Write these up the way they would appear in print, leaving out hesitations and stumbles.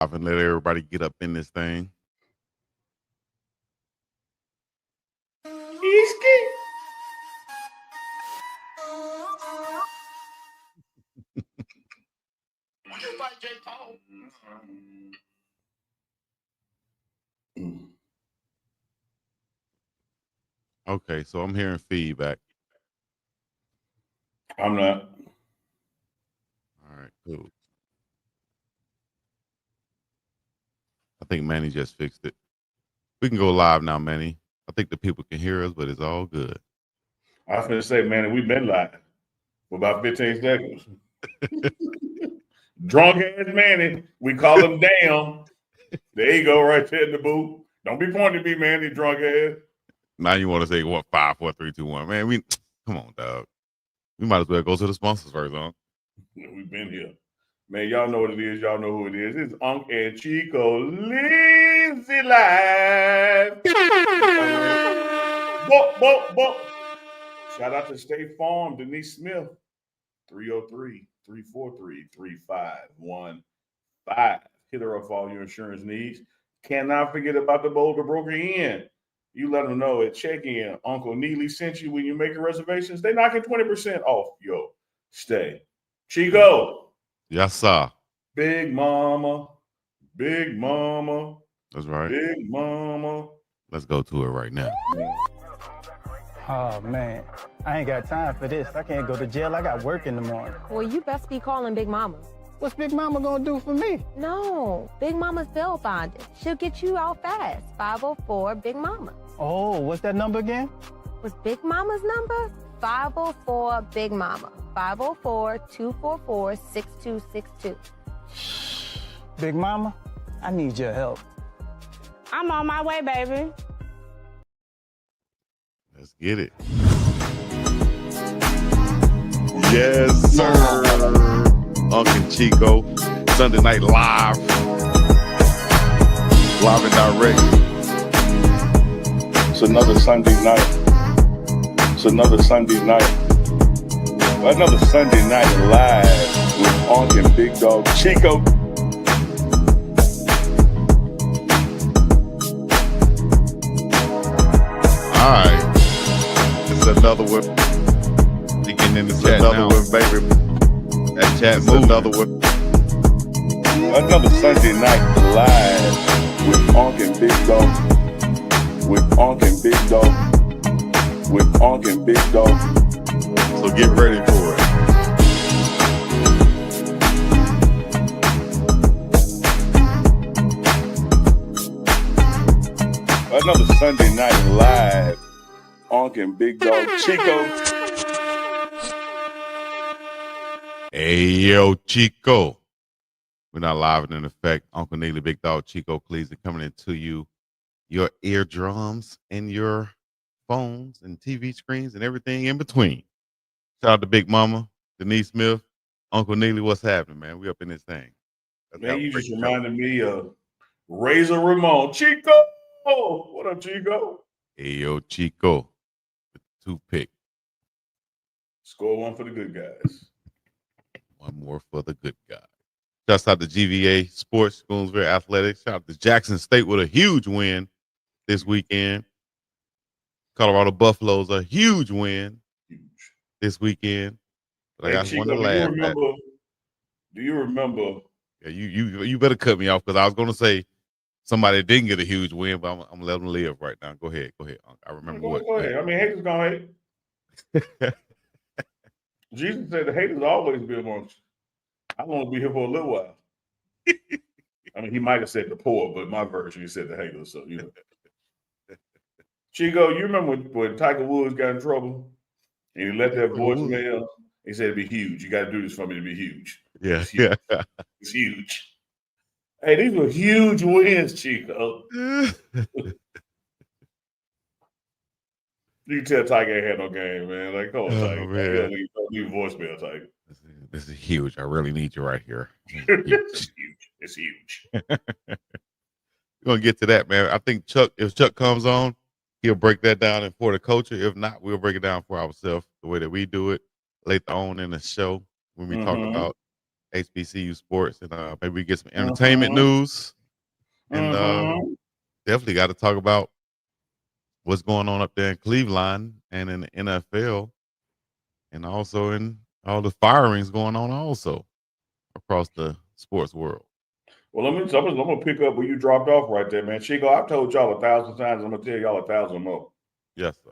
and let everybody get up in this thing. Easky. Okay, so I'm hearing feedback. I'm not. All right, cool. I think Manny just fixed it. We can go live now, Manny. I think the people can hear us, but it's all good. I was going to say, man, we've been live for about 15 seconds. Drunk ass Manny. We call him down. There you go, right there in the booth. Don't be pointing at me, Manny, drunk ass. Now you want to say what? 5, 4, 3, 2, 1. Man, we come on, dog. We might as well go to the sponsors first, huh? We've been here. Man, y'all know what it is. Y'all know who it is. It's UNK and Chico Lindsay Live. Bo. Shout out to State Farm, Denise Smith, 303-343-3515. Hit her up for all your insurance needs. Cannot forget about the Boulder Broker Inn. You let them know at check-in, Uncle Neely sent you when you make reservations. They knocking 20% off your stay. Chico. Yes, sir. Big mama. That's right. Big mama. Let's go to it right now. Oh, man. I ain't got time for this. I can't go to jail. I got work in the morning. Well, you best be calling Big Mama. What's Big Mama gonna do for me? No, Big Mama's bail bonded. She'll get you out fast. 504 Big Mama. Oh, what's that number again? What's Big Mama's number? 504 Big Mama. 504-244-6262. Big Mama, I need your help. I'm on my way, baby. Let's get it. Yes, sir. Uncle Chico, Sunday Night Live. Live and direct. It's another Sunday night. Another Sunday night live with Unc and Big Dog Chico. All right. It's another one. We getting in the chat another now. One, baby. That chat's another one. Another Sunday night live with Unc and Big Dog. So get ready for it. Another Sunday night live. Unc and Big Dog Chico. Hey, yo, Chico. We're not live and in effect. Uncle Neely, Big Dog, Chico, please, are coming into you, your eardrums and your phones and TV screens and everything in between. Shout out to Big Mama, Denise Smith, Uncle Neely. What's happening, man? We up in this thing. Man, you just reminded me of Razor Ramon. Chico! What up, Chico? Hey, yo, Chico. With the toothpick. Score one for the good guys. One more for the good guys. Shouts out to GVA Sports, Schoonsville Athletics. Shout out to Jackson State with a huge win this weekend. Colorado Buffaloes a huge win this weekend. But I got Chico, one to laugh at. Do you remember? Yeah, you better cut me off because I was going to say somebody didn't get a huge win, but I'm going to let them live right now. Go ahead. I remember what. Go ahead. I mean, haters going to hate. Jesus said the haters always be amongst you. I want to be here for a little while. I mean, he might have said the poor, but my version, he said the haters. So, you know. Chico, you remember when Tiger Woods got in trouble and he left that voicemail? He said it'd be huge. You got to do this for me to be huge. Yeah, it's huge. It's huge. Hey, these were huge wins, Chico. You can tell Tiger ain't had no game, man. Like, come on, Tiger. Man. Leave voicemail, Tiger. This is huge. I really need you right here. It's huge. We're going to get to that, man. I think if Chuck comes on, he'll break that down for the culture. If not, we'll break it down for ourselves the way that we do it later on in the show when we talk about HBCU sports, and maybe we get some entertainment news. And definitely got to talk about what's going on up there in Cleveland and in the NFL, and also in all the firings going on also across the sports world. Well, I'm gonna pick up where you dropped off right there, man. Chico, I've told y'all 1,000 times. I'm gonna tell y'all 1,000 more. Yes, sir.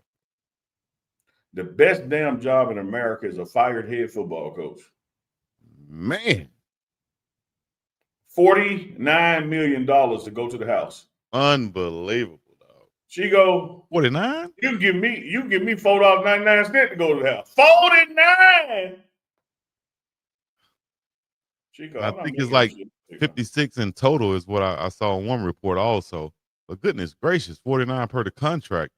The best damn job in America is a fired head football coach. Man, $49 million to go to the house. unbelievable, dog. Chico, 49? you can give me $4.99 to go to the house. 49. Chico, I think it's like 56 in total is what I saw in one report also. But goodness gracious, 49 per the contract.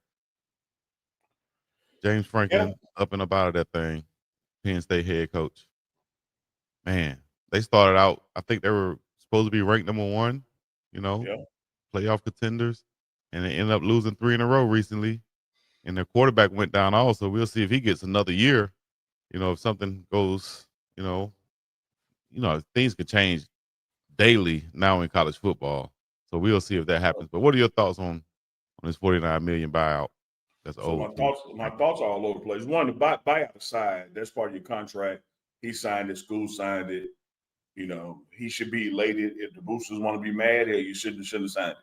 James Franklin up and about of that thing. Penn State head coach. Man, they started out, I think they were supposed to be ranked number 1, playoff contenders. And they ended up losing 3 in a row recently. And their quarterback went down also. We'll see if he gets another year. If something goes, things could change daily now in college football. So we'll see if that happens. But what are your thoughts on this $49 million buyout? That's so old. My thoughts are all over the place. One, the buyout side, that's part of your contract. He signed it, school signed it. He should be elated. If the boosters want to be mad, you shouldn't have signed it.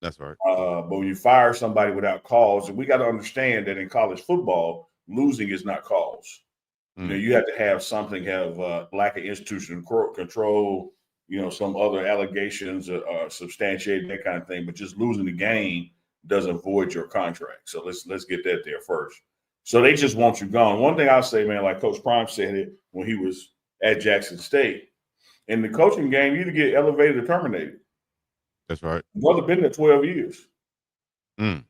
That's right. But when you fire somebody without cause, and we got to understand that in college football, losing is not cause. You have to have something, lack of institutional control, some other allegations substantiate that kind of thing. But just losing the game doesn't void your contract. So let's get that there first. So they just want you gone. One thing I'll say, man, like Coach Prime said it when he was at Jackson State, in the coaching game, you either get elevated or terminated. That's right. Brother been there 12 years. And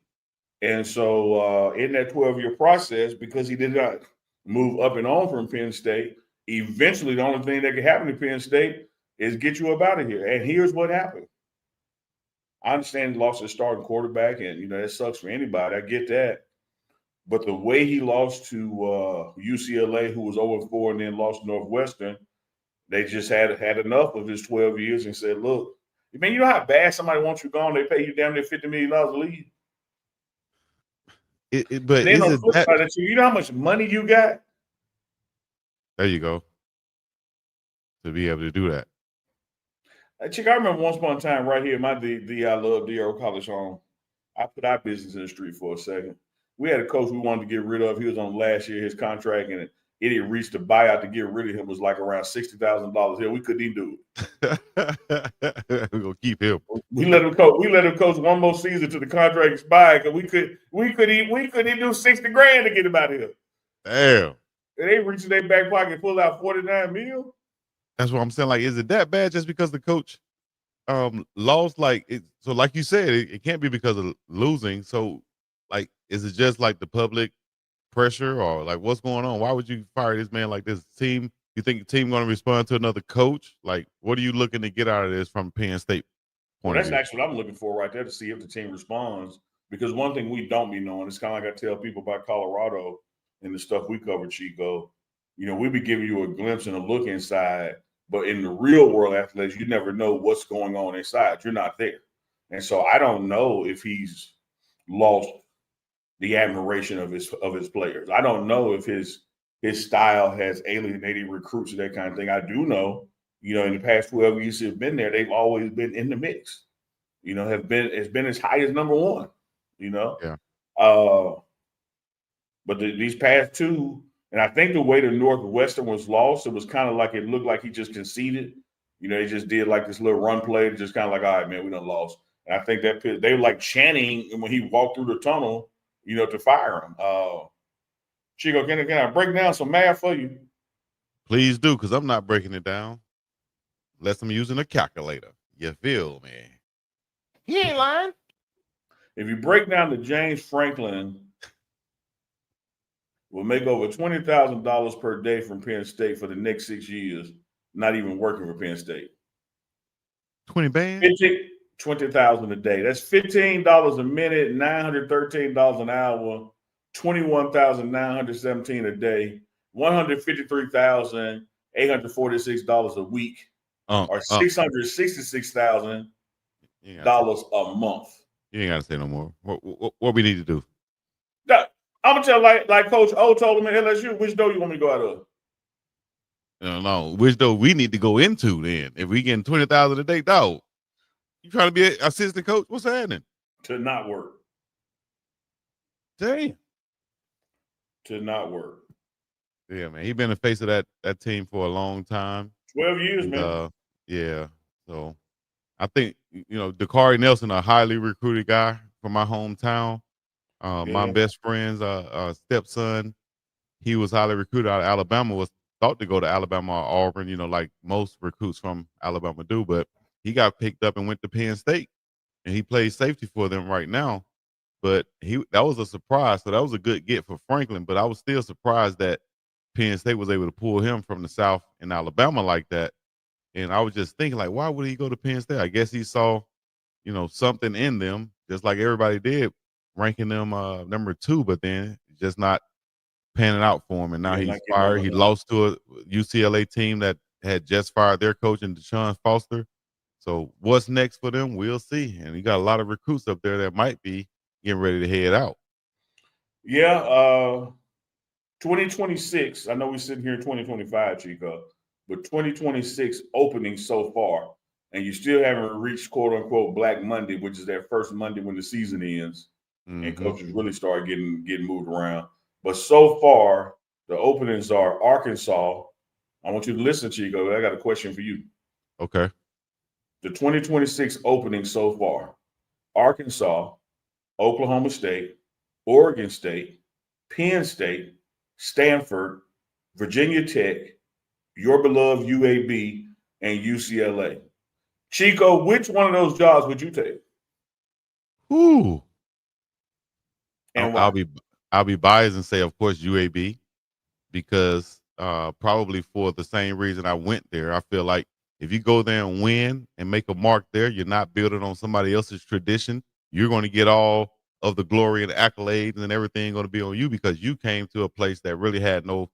so in that 12-year process, because he did not move up and on from Penn State, eventually the only thing that could happen to Penn State is get you up out of here. And here's what happened. I understand he lost his starting quarterback, and, that sucks for anybody. I get that. But the way he lost to UCLA, who was 0-4 and then lost to Northwestern, they just had enough of his 12 years and said, look, man, you know how bad somebody wants you gone? They pay you damn near $50 million to leave. But then on the flip side, you know how much money you got? There you go. To be able to do that. Chick, I remember once upon a time right here, my I love D.R. College home. I put our business in the street for a second. We had a coach we wanted to get rid of. He was on last year, his contract, and it had reached a buyout to get rid of him was like around $60,000 here. We couldn't even do it. We're gonna keep him. We let him coach one more season till the contract expired because we couldn't even do $60,000 to get him out of here. Damn. And they reached in their back pocket and pulled out $49 million. That's what I'm saying. Like, is it that bad just because the coach lost? So like you said, it can't be because of losing. So, like, is it just like the public pressure or like what's going on? Why would you fire this man like this? Team, you think the team going to respond to another coach? Like, what are you looking to get out of this from Penn State point of view? That's actually what I'm looking for right there, to see if the team responds. Because one thing we don't be knowing, it's kind of like I tell people about Colorado and the stuff we cover, Chico. We be giving you a glimpse and a look inside, but in the real world athletics, you never know what's going on inside. You're not there. And so I don't know if he's lost the admiration of his players. I don't know if his style has alienated recruits and that kind of thing. I do know, in the past 12 years he's been there, they've always been in the mix. It's been as high as number 1. Yeah. But these past 2, and I think the way the Northwestern was lost, it was kind of like it looked like he just conceded. They just did like this little run play, just kind of like, all right, man, we done lost. And I think that they were like chanting when he walked through the tunnel, to fire him. Chico, can I break down some math for you? Please do, because I'm not breaking it down unless I'm using a calculator. You feel me? He ain't lying. If you break down the James Franklin, will make over $20,000 per day from Penn State for the next 6 years, not even working for Penn State. 20 bands? $20,000 a day. That's $15 a minute, $913 an hour, $21,917 a day, $153,800 $846 a week, or $666,000 a month. You ain't got to say no more. What we need to do? I'm gonna tell like Coach O told him at LSU, which door you want me to go out of? No, which door we need to go into then? If we getting 20,000 a day, dog. You trying to be an assistant coach? What's happening? To not work. Damn. To not work. Yeah, man. He been the face of that team for a long time. 12 years, man. Yeah. So I think Dakari Nelson, a highly recruited guy from my hometown. My best friend's stepson, he was highly recruited out of Alabama, was thought to go to Alabama or Auburn, like most recruits from Alabama do, but he got picked up and went to Penn State, and he plays safety for them right now. But that was a surprise. So that was a good get for Franklin, but I was still surprised that Penn State was able to pull him from the South in Alabama like that. And I was just thinking, like, why would he go to Penn State? I guess he saw, something in them, just like everybody did, ranking them number 2, but then just not panning out for him. And now he's fired. He lost to a UCLA team that had just fired their coach in Deshaun Foster. So what's next for them? We'll see. And you got a lot of recruits up there that might be getting ready to head out. Yeah. 2026. I know we're sitting here in 2025, Chico, but 2026 opening so far, and you still haven't reached quote unquote Black Monday, which is that first Monday when the season ends, and coaches really start getting moved around. But so far, the openings are Arkansas. I want you to listen, Chico. I got a question for you. Okay. The 2026 opening so far: Arkansas, Oklahoma State, Oregon State, Penn State, Stanford, Virginia Tech, your beloved UAB, and UCLA. Chico, which one of those jobs would you take? Ooh. And I'll be biased and say, of course, UAB, because probably for the same reason I went there. I feel like if you go there and win and make a mark there, you're not building on somebody else's tradition. You're going to get all of the glory and accolades, and everything going to be on you because you came to a place that really had no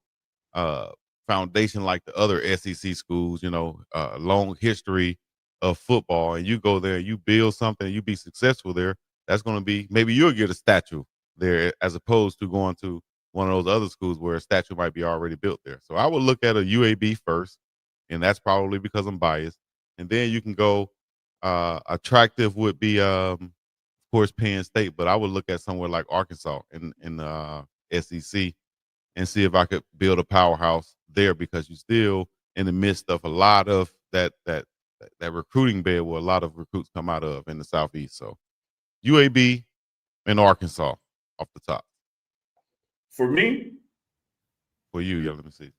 foundation like the other SEC schools, long history of football, and you go there and you build something and you be successful there. That's going to be, maybe you'll get a statue there as opposed to going to one of those other schools where a statue might be already built there. So I would look at a UAB first, and that's probably because I'm biased. And then you can go attractive would be of course Penn State, but I would look at somewhere like Arkansas in the SEC and see if I could build a powerhouse there, because you're still in the midst of a lot of that recruiting bed where a lot of recruits come out of in the Southeast. So UAB and Arkansas off the top. For me? For you, yeah, let me see.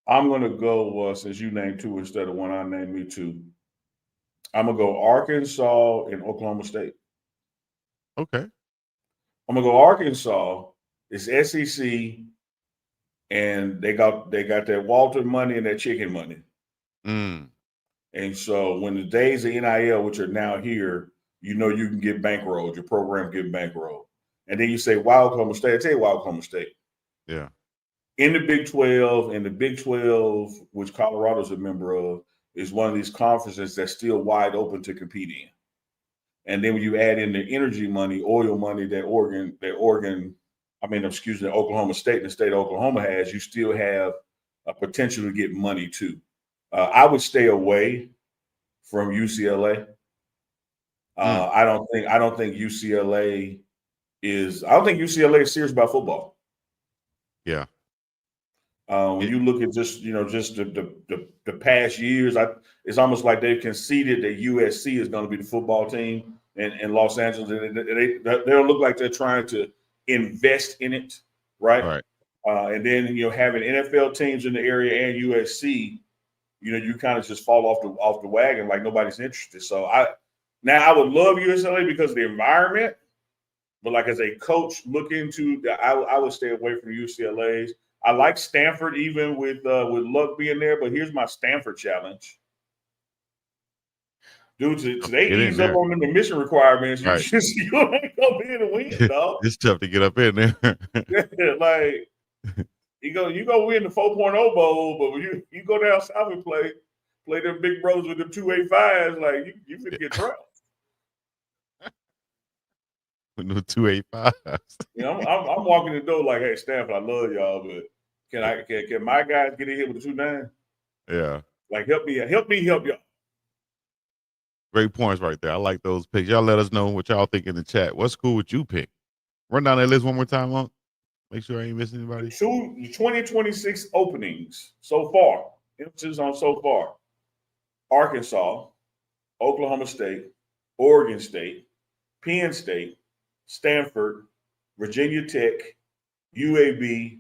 I'm going to go, since you named 2 instead of 1, I named me 2. I'm going to go Arkansas and Oklahoma State. Okay. I'm going to go Arkansas. It's SEC, and they got that Walter money and that chicken money. And so when the days of NIL, which are now here, you can get bankrolled. Your program get bankrolled. And then you say, why Oklahoma State? I tell you why Oklahoma State. Yeah. In the Big 12, and the Big 12, which Colorado's a member of, is one of these conferences that's still wide open to compete in. And then when you add in the energy money, oil money that Oklahoma State and the state of Oklahoma has, you still have a potential to get money too. I would stay away from UCLA. I don't think UCLA is serious about football. Yeah. When you look at just the past years, it's almost like they've conceded that USC is going to be the football team in Los Angeles. They don't look like they're trying to invest in it, right? And then having NFL teams in the area and USC, you kind of just fall off the wagon like nobody's interested. So I would love UCLA because of the environment, but like as a coach, I would stay away from UCLA's. I like Stanford even with Luck being there, but here's my Stanford challenge. Dude, they ease up on the mission requirements. You ain't gonna be in the win, dog. It's tough to get up in there. You go win the 4.0 bowl, but when you go down south and play them big brothers with them 285s, like you finna get dropped. With no 285s. You know, I'm walking the door like, hey, Stanford, I love y'all, but can my guys get in here with the 2.9? Yeah. Like help me help y'all. Great points right there. I like those picks. Y'all let us know what y'all think in the chat. What school would you pick? Run down that list one more time, Monk. Make sure I ain't missing anybody. 2026 openings so far. Emphasis on so far. Arkansas, Oklahoma State, Oregon State, Penn State, Stanford, Virginia Tech, UAB,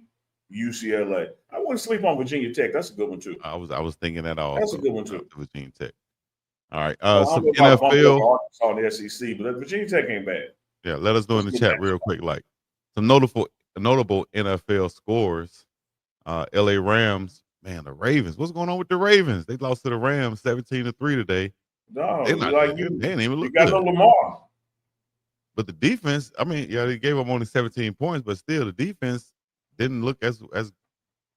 UCLA. I wouldn't sleep on Virginia Tech. That's a good one too. I was thinking that also. That's a good one too. Virginia Tech. All right. Some NFL. Arkansas and the SEC, but Virginia Tech ain't bad. Yeah, let us know in the chat real quick. Like some notable NFL scores. LA Rams, man, the Ravens. What's going on with the Ravens? They lost to the Rams 17-3 today. No, they didn't even look good. You got no Lamar. But the defense, I mean, yeah, they gave up only 17 points, but still the defense didn't look as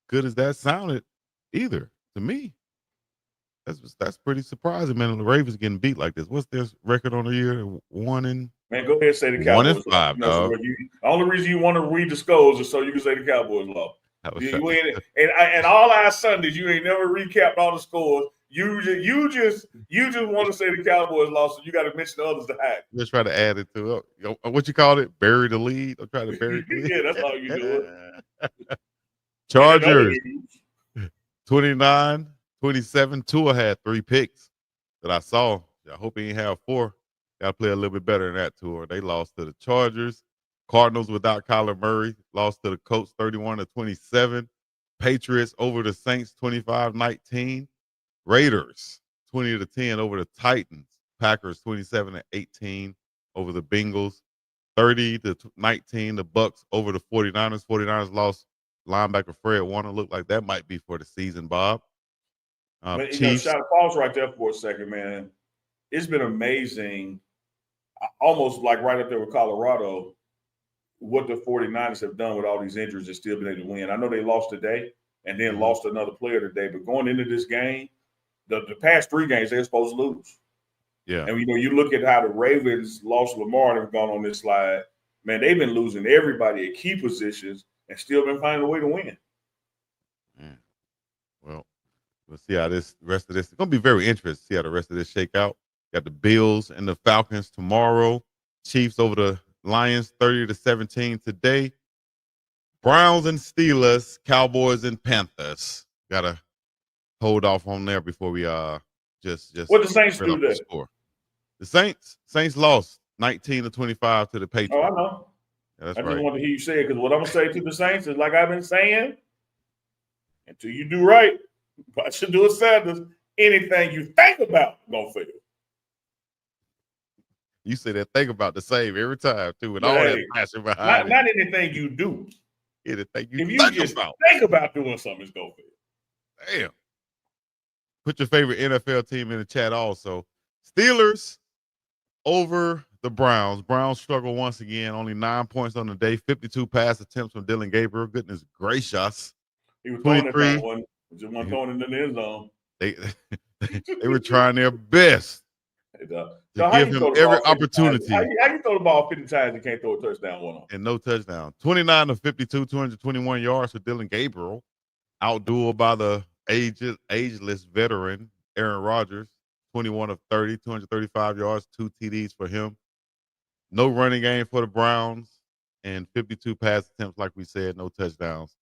good as that sounded either to me. That's pretty surprising, man. The Ravens getting beat like this. What's their record on the year? 1-5. Man, go ahead and say the Cowboys. 1-5, dog. The only reason you want to read the scores is so you can say the Cowboys lost. And all our Sundays, you ain't never recapped all the scores. You just want to say the Cowboys lost, so you got to mention the others to hide. Just try to add it to it. What you call it? Bury the lead. I'm trying to bury the lead. Yeah, that's how you do it. Chargers 29-27. Tua had 3 picks that I saw. I hope he ain't have 4. Got to play a little bit better than that, Tua. They lost to the Chargers. Cardinals without Kyler Murray lost to the Colts 31-27. Patriots over the Saints 25-19. Raiders 20-10 over the Titans. Packers 27-18 over the Bengals. 30-19 the Bucks over the 49ers. 49ers lost linebacker Fred Warner. Looked like that might be for the season, Bob. Chiefs. Shout pause right there for a second, man. It's been amazing, almost like right up there with Colorado, what the 49ers have done with all these injuries and still been able to win. I know they lost today and then lost another player today, but going into this game, the past 3 games they're supposed to lose. Yeah. And you look at how the Ravens lost Lamar and have gone on this slide. Man, they've been losing everybody at key positions and still been finding a way to win. Man. Well, we'll see how this rest of this. It's gonna be very interesting to see how the rest of this shake out. Got the Bills and the Falcons tomorrow. Chiefs over the Lions 30-17 today. Browns and Steelers, Cowboys and Panthers. Gotta hold off on there before we just what the Saints do there? The Saints lost 19-25 to the Patriots. Oh, I know. Yeah, that's I right. just want to hear you say it because what I'm gonna say to the Saints is like I've been saying, until you do right, I should do a Sanders. Anything you think about gonna fail. You say that thing about the same every time too, with all that passion behind it. Not anything you do. Anything you if you think just about. think about doing something, it's gonna fail. Damn. Put your favorite NFL team in the chat also. Steelers over the Browns. Browns struggle once again. Only 9 points on the day. 52 pass attempts from Dylan Gabriel. Goodness gracious. He was throwing that one. Just one throwing it in the end zone. They were trying their best to give him every opportunity. How you throw the ball 50 times and can't throw a touchdown one on? And no touchdown. 29-52, 221 yards for Dylan Gabriel. Outdueled by the ageless veteran Aaron Rodgers. 21 of 30, 235 yards, 2 TDs for him. No running game for the Browns, and 52 pass attempts, like we said, no touchdowns.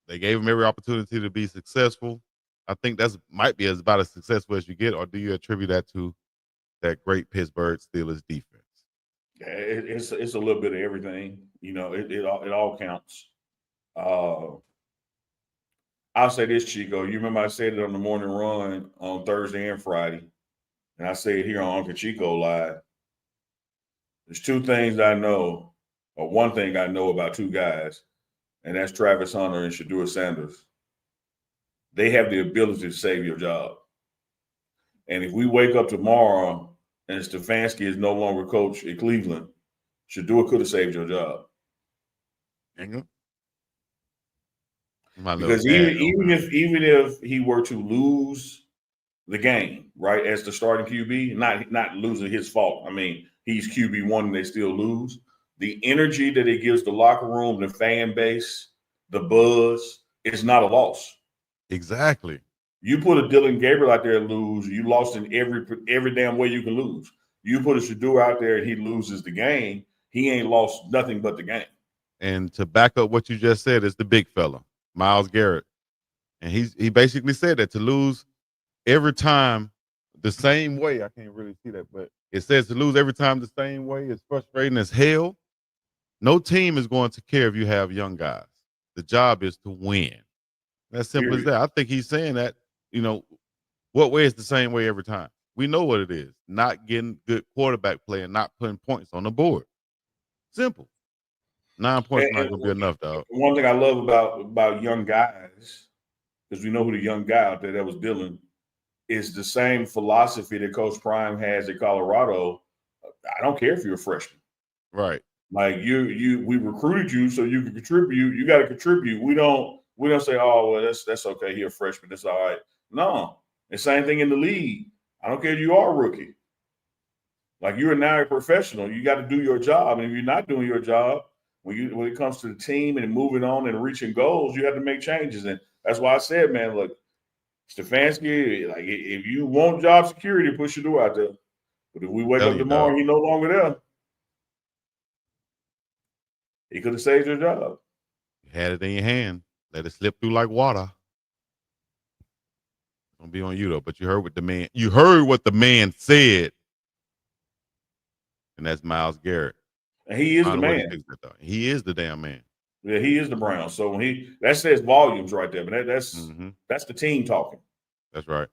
They gave him every opportunity to be successful. I think that's might be about as successful as you get, or do you attribute that to that great Pittsburgh Steelers defense? Yeah, it's a little bit of everything. You know, it all counts. I'll say this, Chico. You remember I said it on the morning run on Thursday and Friday, and I say it here on Uncle Chico Live. There's 2 things I know, or one thing I know about 2 guys, and that's Travis Hunter and Shedeur Sanders. They have the ability to save your job. And if we wake up tomorrow and Stefanski is no longer coach at Cleveland, Shedeur could have saved your job. My little Because dad. even if he were to lose the game, right, as the starting QB, not losing his fault. I mean, he's QB1 and they still lose. The energy that it gives the locker room, the fan base, the buzz, it's not a loss. Exactly. You put a Dylan Gabriel out there and lose, you lost in every damn way you can lose. You put a Shedeur out there and he loses the game, he ain't lost nothing but the game. And to back up what you just said, is the big fella, Myles Garrett. And he basically said that to lose every time the same way. I can't really see that, but it says to lose every time the same way is frustrating as hell. No team is going to care if you have young guys. The job is to win. That's simple as Period. that. I think he's saying that, what way is the same way every time? We know what it is. Not getting good quarterback play and not putting points on the board. Simple. 9 points not going to be enough, dog. One thing I love about young guys, because we know who the young guy out there that was Dylan, is the same philosophy that Coach Prime has at Colorado. I don't care if you're a freshman. Right. Like we recruited you so you can contribute. You got to contribute. We don't say, oh, well, that's okay. You're a freshman. That's all right. No, the same thing in the league. I don't care if you are a rookie. Like, you're now a professional. You got to do your job. And if you're not doing your job, when it comes to the team and moving on and reaching goals, you have to make changes. And that's why I said, man, look, Stefanski, like, if you want job security, push your door out there. But if we wake up tomorrow and he's no longer there, he could have saved your job. You had it in your hand. Let it slip through like water. Don't be on you though. But you heard what the man said, and that's Myles Garrett. And he is the man. He is the damn man. Yeah, he is the Brown. So when that says volumes right there. But that's the team talking. That's right.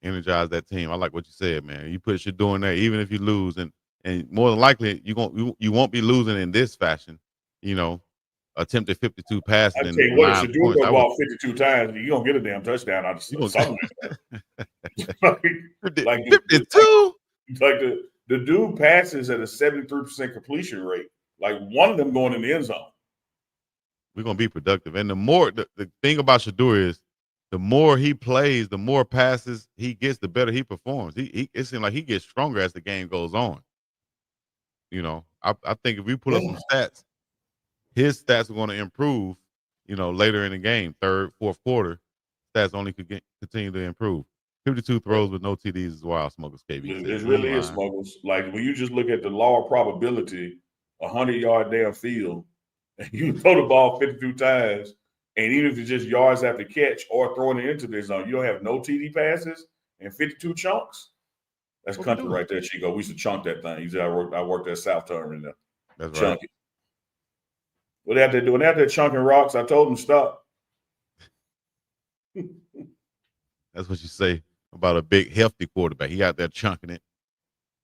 Energize that team. I like what you said, man. You put Shedeur in there, even if you lose, and more than likely you won't be losing in this fashion. Attempted 52 passes. I tell you what, if Shedeur go ball 52 times, you don't get a damn touchdown out of something. like 52. Like the dude passes at a 73% completion rate. Like, one of them going in the end zone. We're gonna be productive, and the thing about Shedeur is, the more he plays, the more passes he gets, the better he performs. It seems like he gets stronger as the game goes on. I think if we pull up some stats, his stats are going to improve, later in the game, third, fourth quarter. Stats only could continue to improve. 52 throws with no TDs is wild, Smokers KB. It really is, Smokers. Like, when you just look at the law of probability, 100-yard damn field, and you throw the ball 52 times, and even if it's just yards after catch or throwing it into the zone, you don't have no TD passes and 52 chunks. That's country right there, Chico. We used to chunk that thing. I worked at South Turner in there. That's chunk right. It. What they have to do? When they have to chunking rocks, I told them stop. That's what you say about a big, healthy quarterback. He out there chunking it,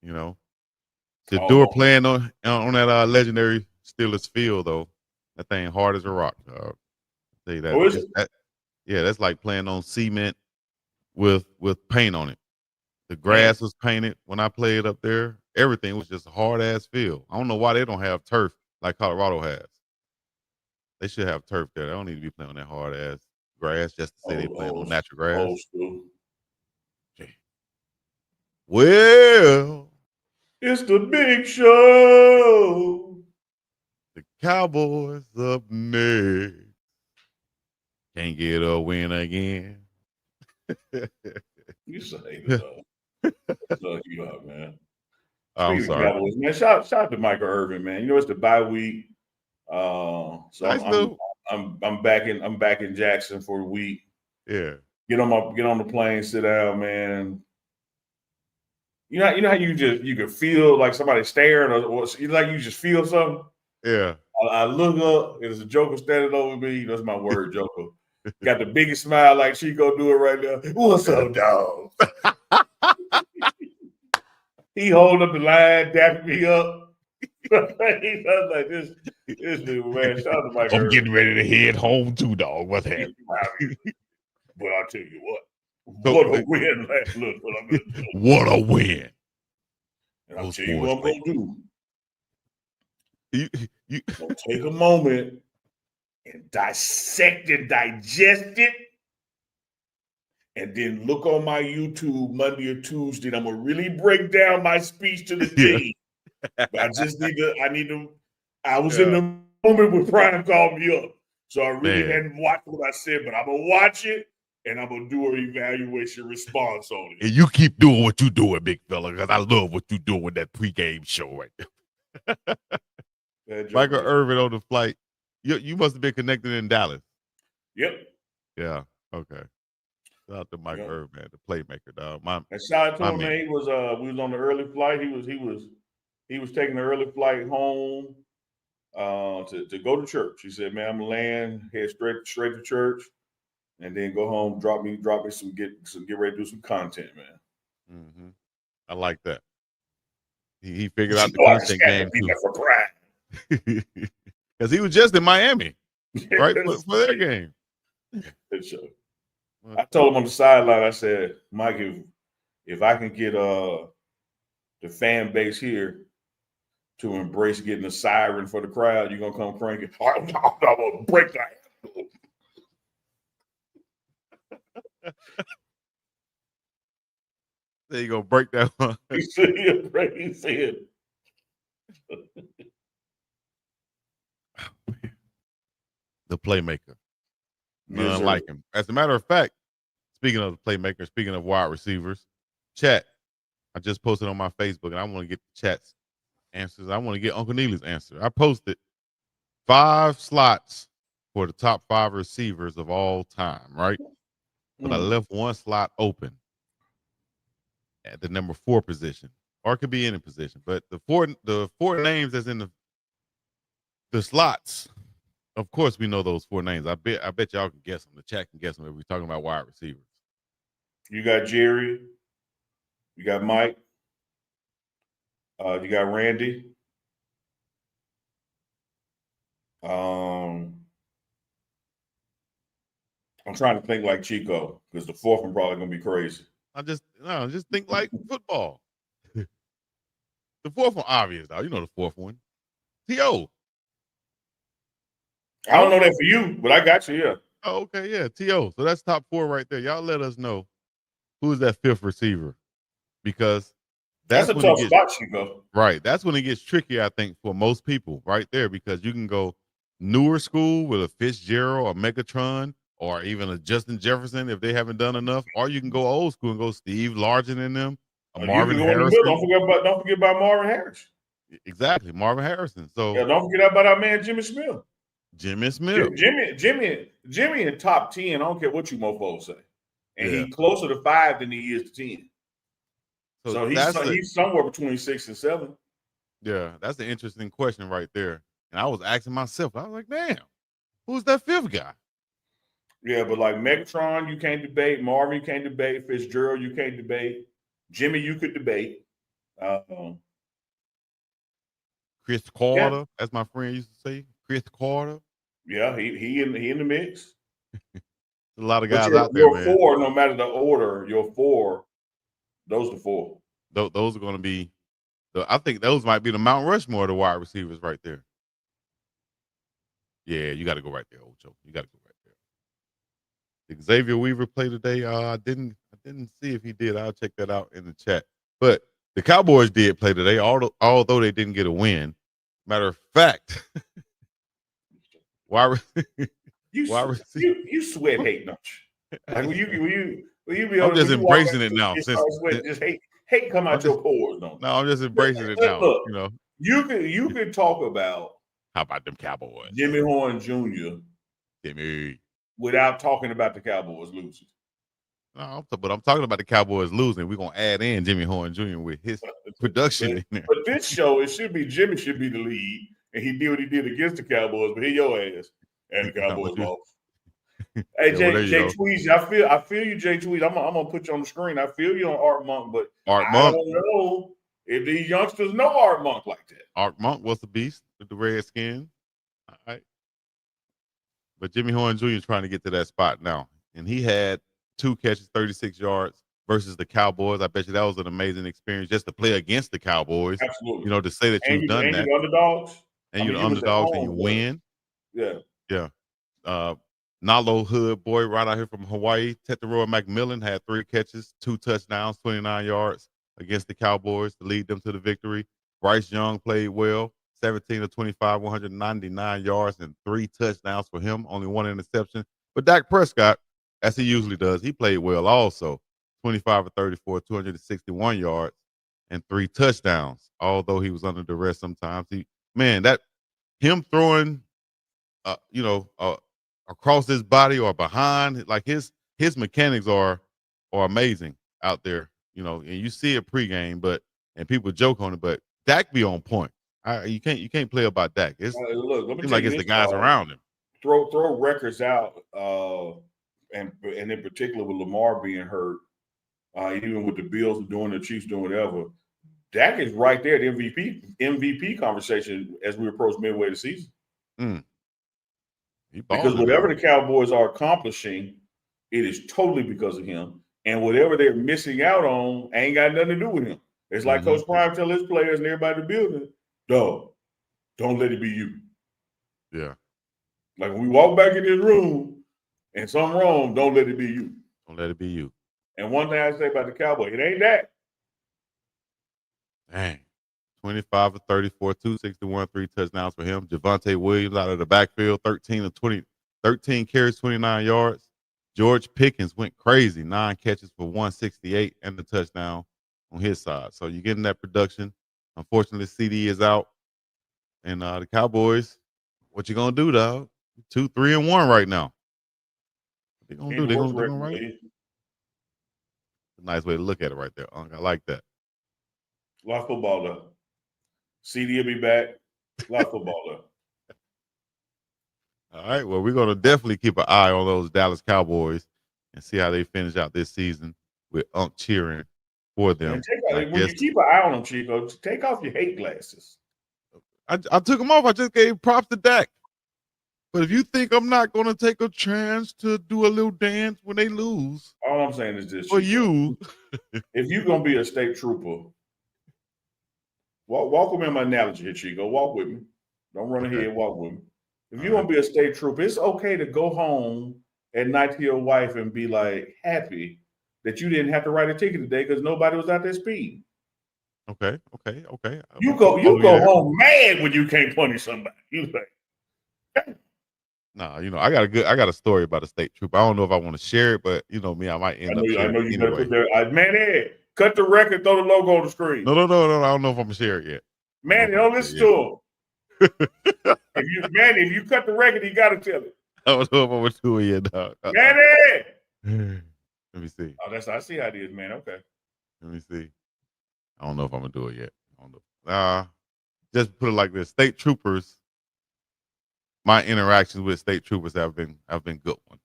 Shedeur playing on that legendary Steelers field, though. That thing hard as a rock, dog. I'll tell you that. Oh, is it? That's like playing on cement with paint on it. The grass was painted when I played up there. Everything was just a hard-ass field. I don't know why they don't have turf like Colorado has. They should have turf there. They don't need to be playing on that hard-ass grass just to say they playing on natural grass. Old school. Well, it's the big show. The Cowboys up next. Can't get a win again. You say that, though. You up, man. I'm sorry. Cowboys, man. Shout out to Michael Irvin, man. It's the bye week. So I'm back in Jackson for a week. Yeah. Get on the plane, sit down, man. You know how you can feel like somebody staring, or you just feel something. Yeah. I look up, there's a Joker standing over me. That's my word, Joker. Got the biggest smile like Chico do it right now. What's up, dog? He holding up the line, dapping me up. He sounds like this dude, man. Shout out to Mike. I'm getting ready to head home too, dog. What's happening? But I'll tell you what a win, man. Look what I'm gonna do. What a win. And I'll tell you what I'm gonna do. I'm gonna take a moment and dissect and digest it, and then look on my YouTube Monday or Tuesday, and I'm gonna really break down my speech to the team. But I was in the moment when Prime called me up. So I really hadn't watched what I said, but I'm gonna watch it and I'm gonna do an evaluation response on it. And you keep doing what you doing, big fella, because I love what you doing with that pregame show right there. Michael Irvin on the flight. You must have been connected in Dallas. Yep. Yeah. Okay. Shout out to Michael Irvin, man, the playmaker, dog. And shout out to him, man. He was we was on the early flight. He was taking the early flight home to go to church. He said, "Man, I'm gonna land, head straight to church, and then go home. Drop me some get ready to do some content, man." Mm-hmm. I like that. He figured out the content game too. For pride, because he was just in Miami, right, for their game. I told him on the sideline. I said, "Mike, if I can get the fan base here to embrace getting a siren for the crowd, you're gonna come crank it. I'm gonna break that." There you go, break that one. He said. The playmaker. None like him. As a matter of fact, speaking of the playmaker, speaking of wide receivers, chat. I just posted on my Facebook, and I want to get the chat's answers. I want to get Uncle Neely's answer. I posted 5 slots for the top 5 receivers of all time, right? But I left one slot open at the number 4 position, or it could be any position. But the four names that's in the slots, of course, we know those 4 names. I bet y'all can guess them. The chat can guess them if we're talking about wide receivers. You got Jerry. You got Mike. You got Randy. I'm trying to think like Chico because the 4th one probably gonna be crazy. Just think like football. The 4th one obvious, though. You know the 4th one. T.O. I don't know that for you, but I got you, yeah. Oh, okay, yeah, T.O. So that's top 4 right there. Y'all let us know who's that 5th receiver, because that's a tough spot, Chico. Right, that's when it gets tricky, I think, for most people right there, because you can go newer school with a Fitzgerald or Megatron, or even a Justin Jefferson if they haven't done enough, or you can go old school and go Steve Largent in them, Marvin Harrison. Don't forget about Marvin Harrison. Exactly, Marvin Harrison. So don't forget about our man Jimmy Smith. Jimmy Smith. Jimmy in top 10. I don't care what you mofos say. And he's closer to 5 than he is to 10. So he's somewhere between 6 and 7. Yeah, that's an interesting question right there. And I was asking myself, I was like, damn, who's that 5th guy? Yeah, but like Megatron, you can't debate. Marvin, you can't debate. Fitzgerald, you can't debate. Jimmy, you could debate. Chris Carter, as my friend used to say. Chris Carter. Yeah, he in the mix. A lot of guys out there, your man. 4, no matter the order, your 4, those are the 4. Those are going to be, I think those might be the Mount Rushmore of the wide receivers right there. Yeah, you got to go right there, Ocho. You got to go right there. Did Xavier Weaver play today? I didn't see if he did. I'll check that out in the chat. But the Cowboys did play today, although they didn't get a win. Matter of fact, you sweat hate, don't you? Like when you be I'm just embracing it now. Just hate come out your pores, don't you? No, I'm just embracing it now. Look, you know, you can talk about how about them Cowboys, Jimmy Horn Jr. Jimmy, without talking about the Cowboys losing. No, but I'm talking about the Cowboys losing. We're gonna add in Jimmy Horn Jr. with his production in there. But this show, Jimmy should be the lead, and he did what he did against the Cowboys, but here your ass and the Cowboys lost. Hey, Jay Tweez, I feel you, Jay Tweez. I'm gonna put you on the screen. I feel you on Art Monk, but I don't know if these youngsters know Art Monk like that. Art Monk was the beast with the red skin. All right. But Jimmy Horn Jr. is trying to get to that spot now. And he had 2 catches, 36 yards versus the Cowboys. I bet you that was an amazing experience just to play against the Cowboys. Absolutely. You know, to say that you've done that. You're the underdogs. And you're the underdogs and you win. Yeah. Yeah. Nalo Hood boy right out here from Hawaii. Tetairoa McMillan had 3 catches, 2 touchdowns, 29 yards against the Cowboys to lead them to the victory. Bryce Young played well, 17 of 25, 199 yards and 3 touchdowns for him, only 1 interception. But Dak Prescott, as he usually does, he played well also. 25 of 34, 261 yards and 3 touchdowns. Although he was under duress sometimes, him throwing, across his body or behind, like his mechanics are amazing out there. And you see it pregame, and people joke on it, but Dak be on point. You can't play about Dak. It's Look, let me seems tell like you it's this, the guys Paul. around him. Throw records out, and in particular with Lamar being hurt, even with the Bills doing, the Chiefs doing whatever. Dak is right there, the MVP conversation as we approach midway of the season. Because whatever the Cowboys are accomplishing, it is totally because of him. And whatever they're missing out on ain't got nothing to do with him. It's like Coach Prime tell his players and everybody in the building, don't let it be you. Yeah. Like when we walk back in this room and something wrong, don't let it be you. Don't let it be you. And one thing I say about the Cowboys, it ain't that. Dang. 25 of 34, 261, 3 touchdowns for him. Javonte Williams out of the backfield, 13 carries, 29 yards. George Pickens went crazy, 9 catches for 168 and the touchdown on his side. So you're getting that production. Unfortunately, CD is out. And the Cowboys, what you going to do, dog? 2-3-1 right now. What they going to do? They're going to write it? A nice way to look at it right there, Unc. I like that. A lot of football, though. CD will be back. A lot of football, though. All right. Well, we're going to definitely keep an eye on those Dallas Cowboys and see how they finish out this season with Unc cheering for them. When you keep an eye on them, Chico, take off your hate glasses. I took them off. I just gave props to Dak. But if you think I'm not going to take a chance to do a little dance when they lose. All I'm saying is this. For Chico. you. If you're going to be a state trooper, walk with me in my analogy here, Chico. Walk with me. Don't run ahead. Walk with me. If you're going to be a state trooper, it's okay to go home at night to your wife and be like happy that you didn't have to write a ticket today because nobody was out there speeding. Okay. You go home mad when you can't punish somebody. You like, nah, I got a story about a state trooper. I don't know if I want to share it, but you know me, I might end up sharing I know you it better anyway. put there. Manny, cut the record, throw the logo on the screen. No. I don't know if I'm gonna share it yet. Manny, don't listen to him. If you cut the record, you gotta tell it. I don't know if I'm gonna do it yet, dog. Manny! Let me see. Oh, I see how it is, man. Okay. Let me see. I don't know if I'm gonna do it yet. I don't know. Just put it like this: state troopers. My interactions with state troopers have been good ones.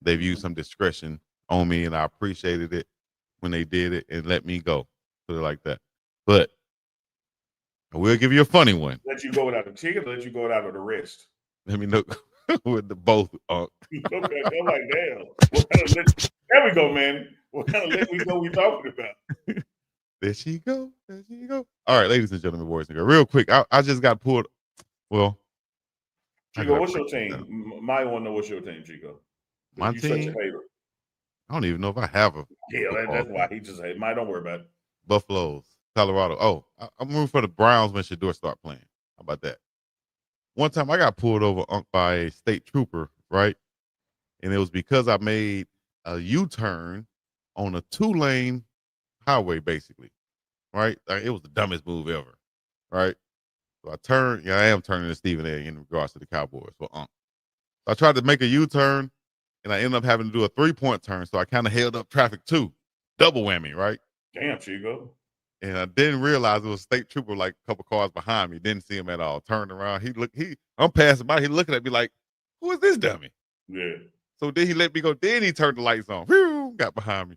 They've used some discretion on me, and I appreciated it when they did it and let me go. Put it like that. But I will give you a funny one. Let you go without a ticket, or let you go without an arrest. Let me know with the both. Okay, I'm like, damn. There we go, man. What kind of let we go we talking about? There she go. All right, ladies and gentlemen, boys and girls. Real quick, I just got pulled. Well, Chico, what's your team? Maya want to know what's your team, Chico. My you team? Such a hater. I don't even know if I have a. Yeah, that's why he just hates. Maya, don't worry about it. Buffaloes, Colorado. Oh, I'm rooting for the Browns when Shedeur start playing. How about that? One time I got pulled over by a state trooper, right? And it was because I made a U-turn on a 2-lane highway, basically, right? Like, it was the dumbest move ever, right? So I am turning to Stephen A. in regards to the Cowboys. So I tried to make a U-turn, and I ended up having to do a 3-point turn. So I kind of held up traffic too. Double whammy, right? Damn, Chico. And I didn't realize it was a state trooper like a couple cars behind me. Didn't see him at all. Turned around. I'm passing by. He looking at me like, who is this dummy? Yeah. So then he let me go. Then he turned the lights on. Whew, got behind me.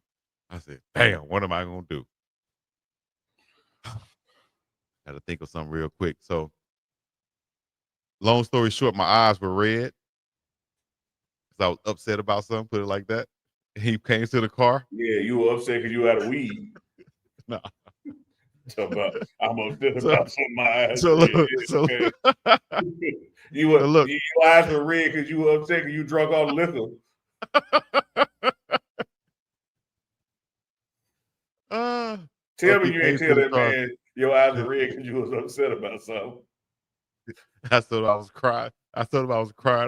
I said, damn, what am I going to do? Had to think of something real quick. So long story short, my eyes were red because I was upset about something, put it like that. He came to the car. Yeah, you were upset because you had a weed. No. I'm gonna think So- about something my eyes. So red. look, Yeah, so, okay. so look. Your eyes were red because you were upset because you drunk all the liquor. Tell me Okay, you came ain't to tell the that car. man your eyes were red because you was upset about something. I told him I was crying.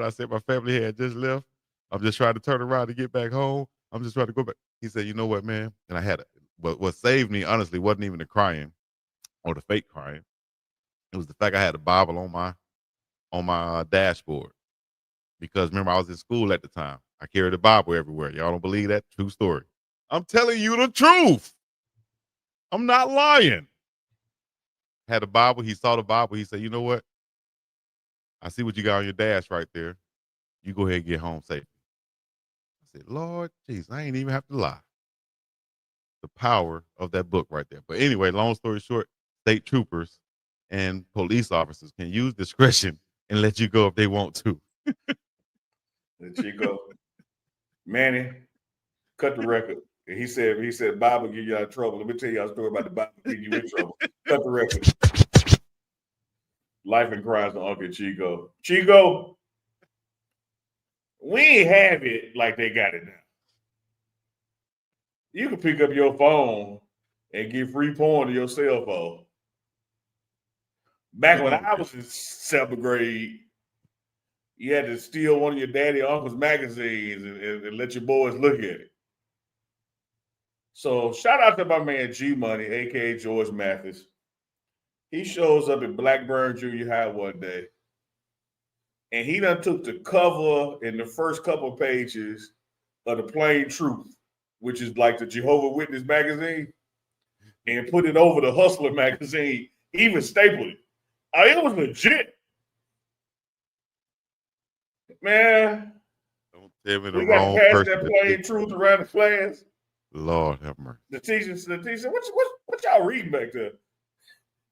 I said my family had just left. I'm just trying to turn around to get back home. I'm just trying to go back. He said, "You know what, man?" And I had it. But what saved me, honestly, wasn't even the crying or the fake crying. It was the fact I had a Bible on my dashboard. Because remember, I was in school at the time. I carried a Bible everywhere. Y'all don't believe that? True story. I'm telling you the truth. I'm not lying. Had a Bible. He saw the Bible. He said, "You know what? I see what you got on your dash right there. You go ahead and get home safe." I said, "Lord Jesus, I ain't even have to lie." The power of that book right there. But anyway, long story short, state troopers and police officers can use discretion and let you go if they want to. Chico, Manny, cut the record. And he said, Bible get you out of trouble. Let me tell you a story about the Bible getting you in trouble. Cut the record. Life and crimes of Uncle Chico. Chico, we ain't have it like they got it now. You can pick up your phone and get free porn to your cell phone. Back when I was in 7th grade, you had to steal one of your daddy or uncle's magazines and let your boys look at it. So shout out to my man G Money, aka George Mathis. He shows up at Blackburn Junior High one day, and he done took the cover in the first couple of pages of the Plain Truth, which is like the Jehovah Witness magazine, and put it over the Hustler magazine, even stapled it. It was legit. Man, Don't tell me the we got to wrong pass person. that Plain Truth around the class. Lord have mercy. The teacher said, what y'all reading back there?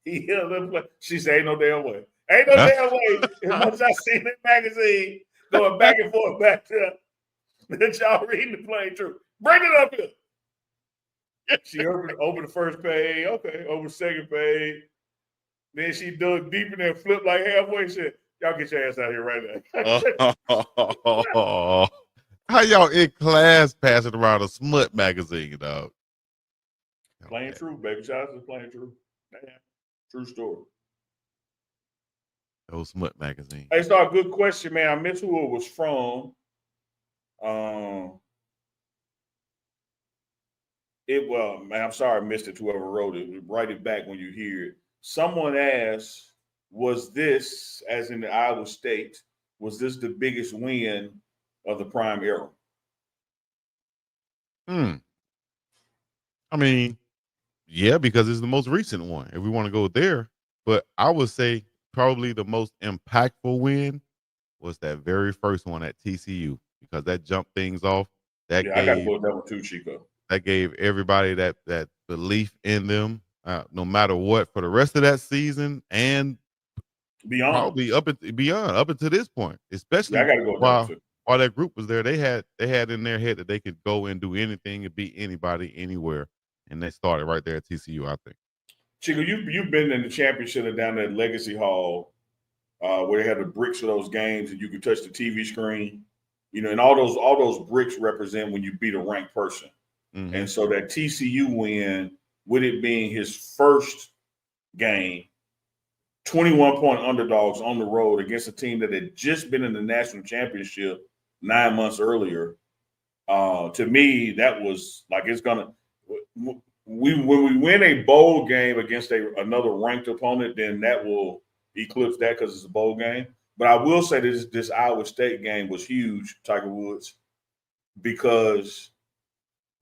He held up. She said, "Ain't no damn way. Ain't no damn way." As much as I seen that magazine going back and forth back there, that y'all reading the Plain Truth. Bring it up here. She opened the first page. Okay, over the second page. Then she dug deep in there and flipped like halfway. She said, "Y'all get your ass out here right now." How y'all in class passing around a smut magazine, dog? Plain Truth, baby. Shout out to the Plain Truth. Damn. True story. Old smut magazine. Hey, so a good question, man. I missed who it was from. Man, I'm sorry I missed it. Whoever wrote it, write it back when you hear it. Someone asked, "Was this, as in the Iowa State, was this the biggest win of the prime era?" I mean, yeah, because it's the most recent one. If we want to go there, but I would say probably the most impactful win was that very first one at TCU because that jumped things off. That Yeah, I got to gave go with that one too, Chico. that gave everybody that belief in them, no matter what, for the rest of that season and Beyond. probably up until this point. Especially Yeah, I got to go with that one too. while that group was there, they had in their head that they could go and do anything and beat anybody anywhere, and they started right there at TCU. I think. Chico, you've been in the championship and down at Legacy Hall, where they had the bricks for those games, and you could touch the TV screen. You know, and all those bricks represent when you beat a ranked person. Mm-hmm. And so that TCU win, with it being his first game, 21-point underdogs on the road against a team that had just been in the national championship 9 months earlier. To me, that was like when we win a bowl game against another ranked opponent, then that will eclipse that because it's a bowl game. But I will say this Iowa State game was huge, Tiger Woods, because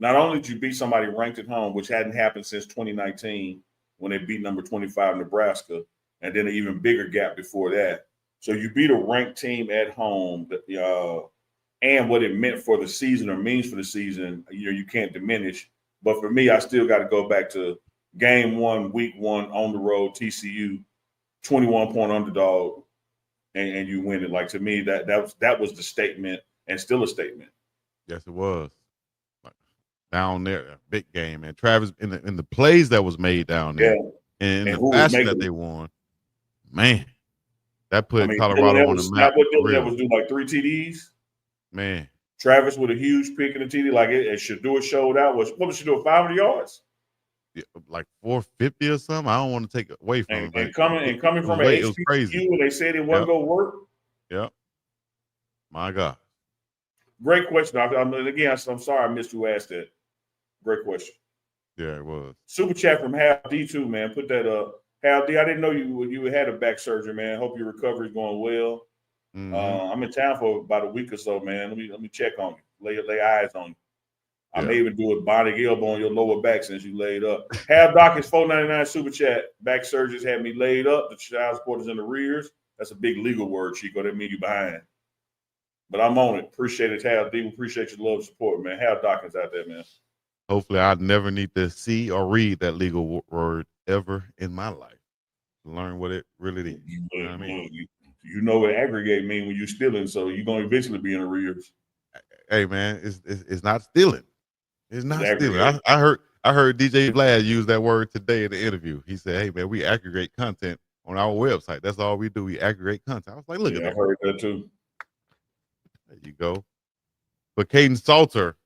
not only did you beat somebody ranked at home, which hadn't happened since 2019 when they beat number 25 Nebraska, and then an even bigger gap before that. So you beat a ranked team at home, and what it meant for the season or means for the season, you can't diminish. But for me, I still got to go back to game one, week one, on the road, TCU, 21-point underdog, and you win it. Like, to me, that was the statement, and still a statement. Yes, it was. Like, down there, big game, and Travis in the plays that was made down there. Yeah. And And the who was fashion that making? they won, man, that I put mean, Colorado on the map what for Dylan real. Evans do, like 3 TDs. Man, Travis with a huge pick in the TD, like as Shedeur showed out. What was Shedeur, 500 yards? yeah, like 450 or something. I don't want to take it away from him, but And coming it was from an it was crazy. HBCU, and they said it wasn't Yep, going to work. yep. My God. Great question. Again, I'm sorry I missed who asked that. Great question. Yeah, it was. Super chat from Hal D2, man. Put that up. Hal D, I didn't know you had a back surgery, man. Hope your recovery is going well. Mm-hmm. I'm in town for about a week or so, man. Let me check on you. Lay eyes on you. I Yeah. may even do a bionic elbow on your lower back since you laid up. Hal Doc is $4.99 super chat. Back surgeries had me laid up. The child support is in the rears. That's a big legal word, Chico. That means you behind. But I'm on it. Appreciate it, Hal D. Appreciate your love and support, man. Hal Dawkins out there, man. Hopefully, I never need to see or read that legal word ever in my life. Learn what it really is. You know what I mean? You know what aggregate mean when you're stealing, so you're going to eventually be in arrears. Hey, man, it's not stealing. It's not stealing. Aggregate. I heard DJ Vlad use that word today in the interview. He said, "Hey, man, we aggregate content on our website. That's all we do. We aggregate content." I was like, "Look at that." I heard that too. There you go. But Caden Salter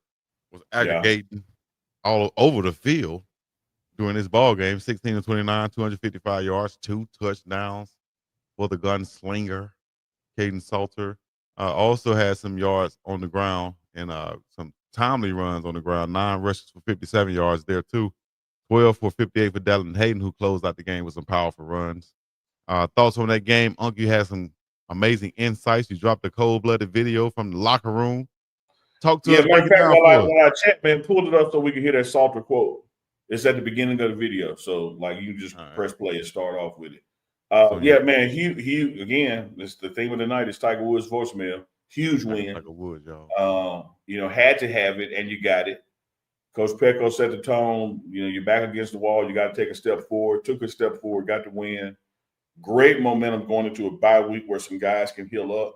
was aggregating all over the field during this ball game. 16 of 29, 255 yards, 2 touchdowns for the gunslinger. Caden Salter also had some yards on the ground and some timely runs on the ground. 9 rushes for 57 yards there too. 12 for 58 for Dallin Hayden, who closed out the game with some powerful runs. Thoughts on that game? Unc, you had some amazing insights. You dropped a cold-blooded video from the locker room. Talk to us. Matter of fact, while I check, man, pulled it up so we can hear that Salter quote. It's at the beginning of the video, so like you just press play and start off with it. Man, he again. This the thing with the night is Tiger Woods' voicemail. Huge win. Tiger Woods, y'all. Had to have it, and you got it. Coach Pecco set the tone. You're back against the wall. You got to take a step forward. Took a step forward. Got the win. Great momentum going into a bye week where some guys can heal up.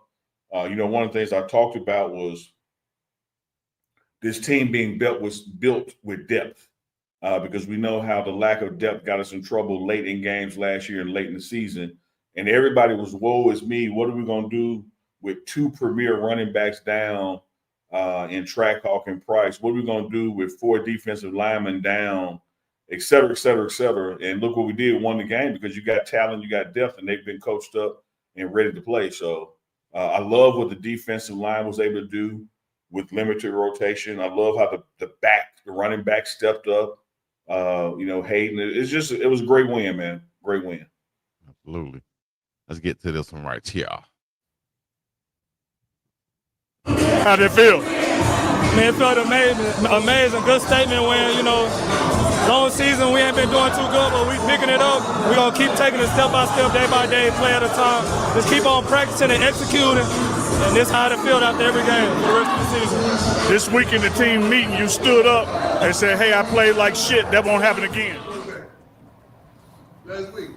One of the things I talked about was this team being built with depth because we know how the lack of depth got us in trouble late in games last year and late in the season. And everybody was, woe is me. What are we going to do with 2 premier running backs down in Trackhawk and Price? What are we going to do with 4 defensive linemen down, et cetera, et cetera, et cetera? And look what we did, won the game because you got talent, you got depth, and they've been coached up and ready to play. So I love what the defensive line was able to do with limited rotation. I love how the running back stepped up. Hayden. It was a great win, man. Great win. Absolutely. Let's get to this one right here. How did it feel? Man, it felt amazing. Good statement win. Long season, we ain't been doing too good, but we picking it up. We're going to keep taking it step by step, day by day, play at a time. Just keep on practicing and executing. And this is how it felt after every game for the rest of the season. This week in the team meeting, you stood up and said, hey, I played like shit. That won't happen again. Last week.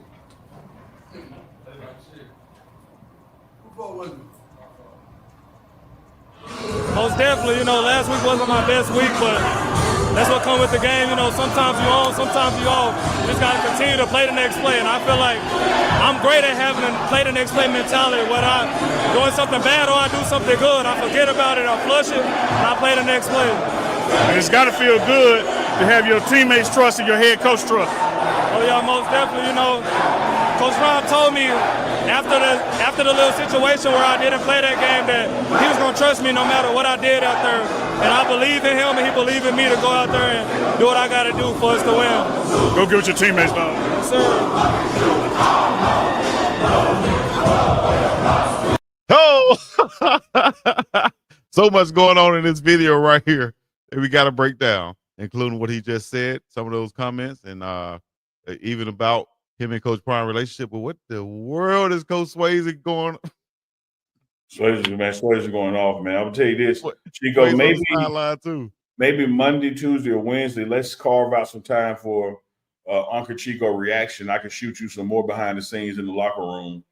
What was it? Most definitely, last week wasn't my best week, but that's what comes with the game. Sometimes you on, sometimes you off. You just got to continue to play the next play, and I feel like I'm great at having a play the next play mentality. When I'm doing something bad or I do something good, I forget about it, I flush it, and I play the next play. And it's got to feel good to have your teammates trust and your head coach trust. Oh yeah, most definitely. Coach Rob told me after the little situation where I didn't play that game that he was going to trust me no matter what I did out there. And I believe in him and he believed in me to go out there and do what I got to do for us to win. Go get with your teammates, dog. Yes, sir. Oh! So much going on in this video right here that we got to break down, including what he just said, some of those comments, and even about him and Coach Prime relationship. But what the world is Coach Swayze going on? Swayze going off, man. I'm gonna tell you this. Chico, maybe Monday, Tuesday, or Wednesday, let's carve out some time for Uncle Chico reaction. I can shoot you some more behind the scenes in the locker room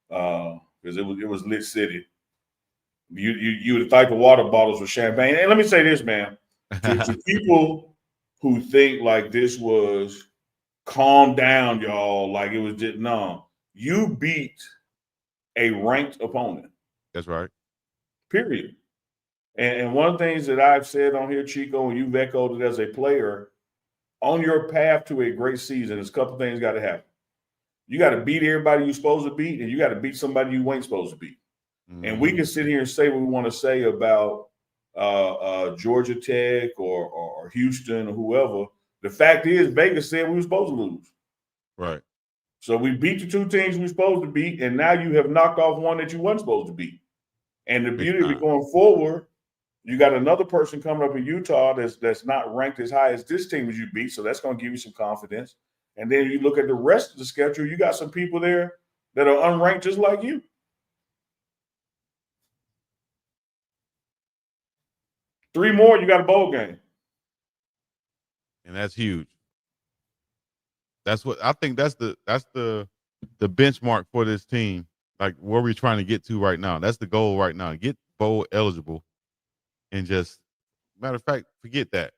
because it was lit city. You would think the water bottles with champagne. And let me say this, man, to people who think like this was calm down, y'all. Like it was just no. You beat a ranked opponent. That's right. Period. And one of the things that I've said on here, Chico, and you've echoed it as a player, on your path to a great season, there's a couple things got to happen. You got to beat everybody you're supposed to beat, and you got to beat somebody you ain't supposed to beat. Mm-hmm. And we can sit here and say what we want to say about Georgia Tech or Houston or whoever. The fact is, Vegas said we were supposed to lose. Right. So we beat the two teams we were supposed to beat, and now you have knocked off one that you weren't supposed to beat. And the beauty of it going forward, you got another person coming up in Utah that's not ranked as high as this team as you beat, so that's going to give you some confidence. And then you look at the rest of the schedule, you got some people there that are unranked just like you. Three more, you got a bowl game. And that's huge. That's what I think that's the benchmark for this team. Like where we're trying to get to right now. That's the goal right now. Get bowl eligible and just matter of fact, forget that.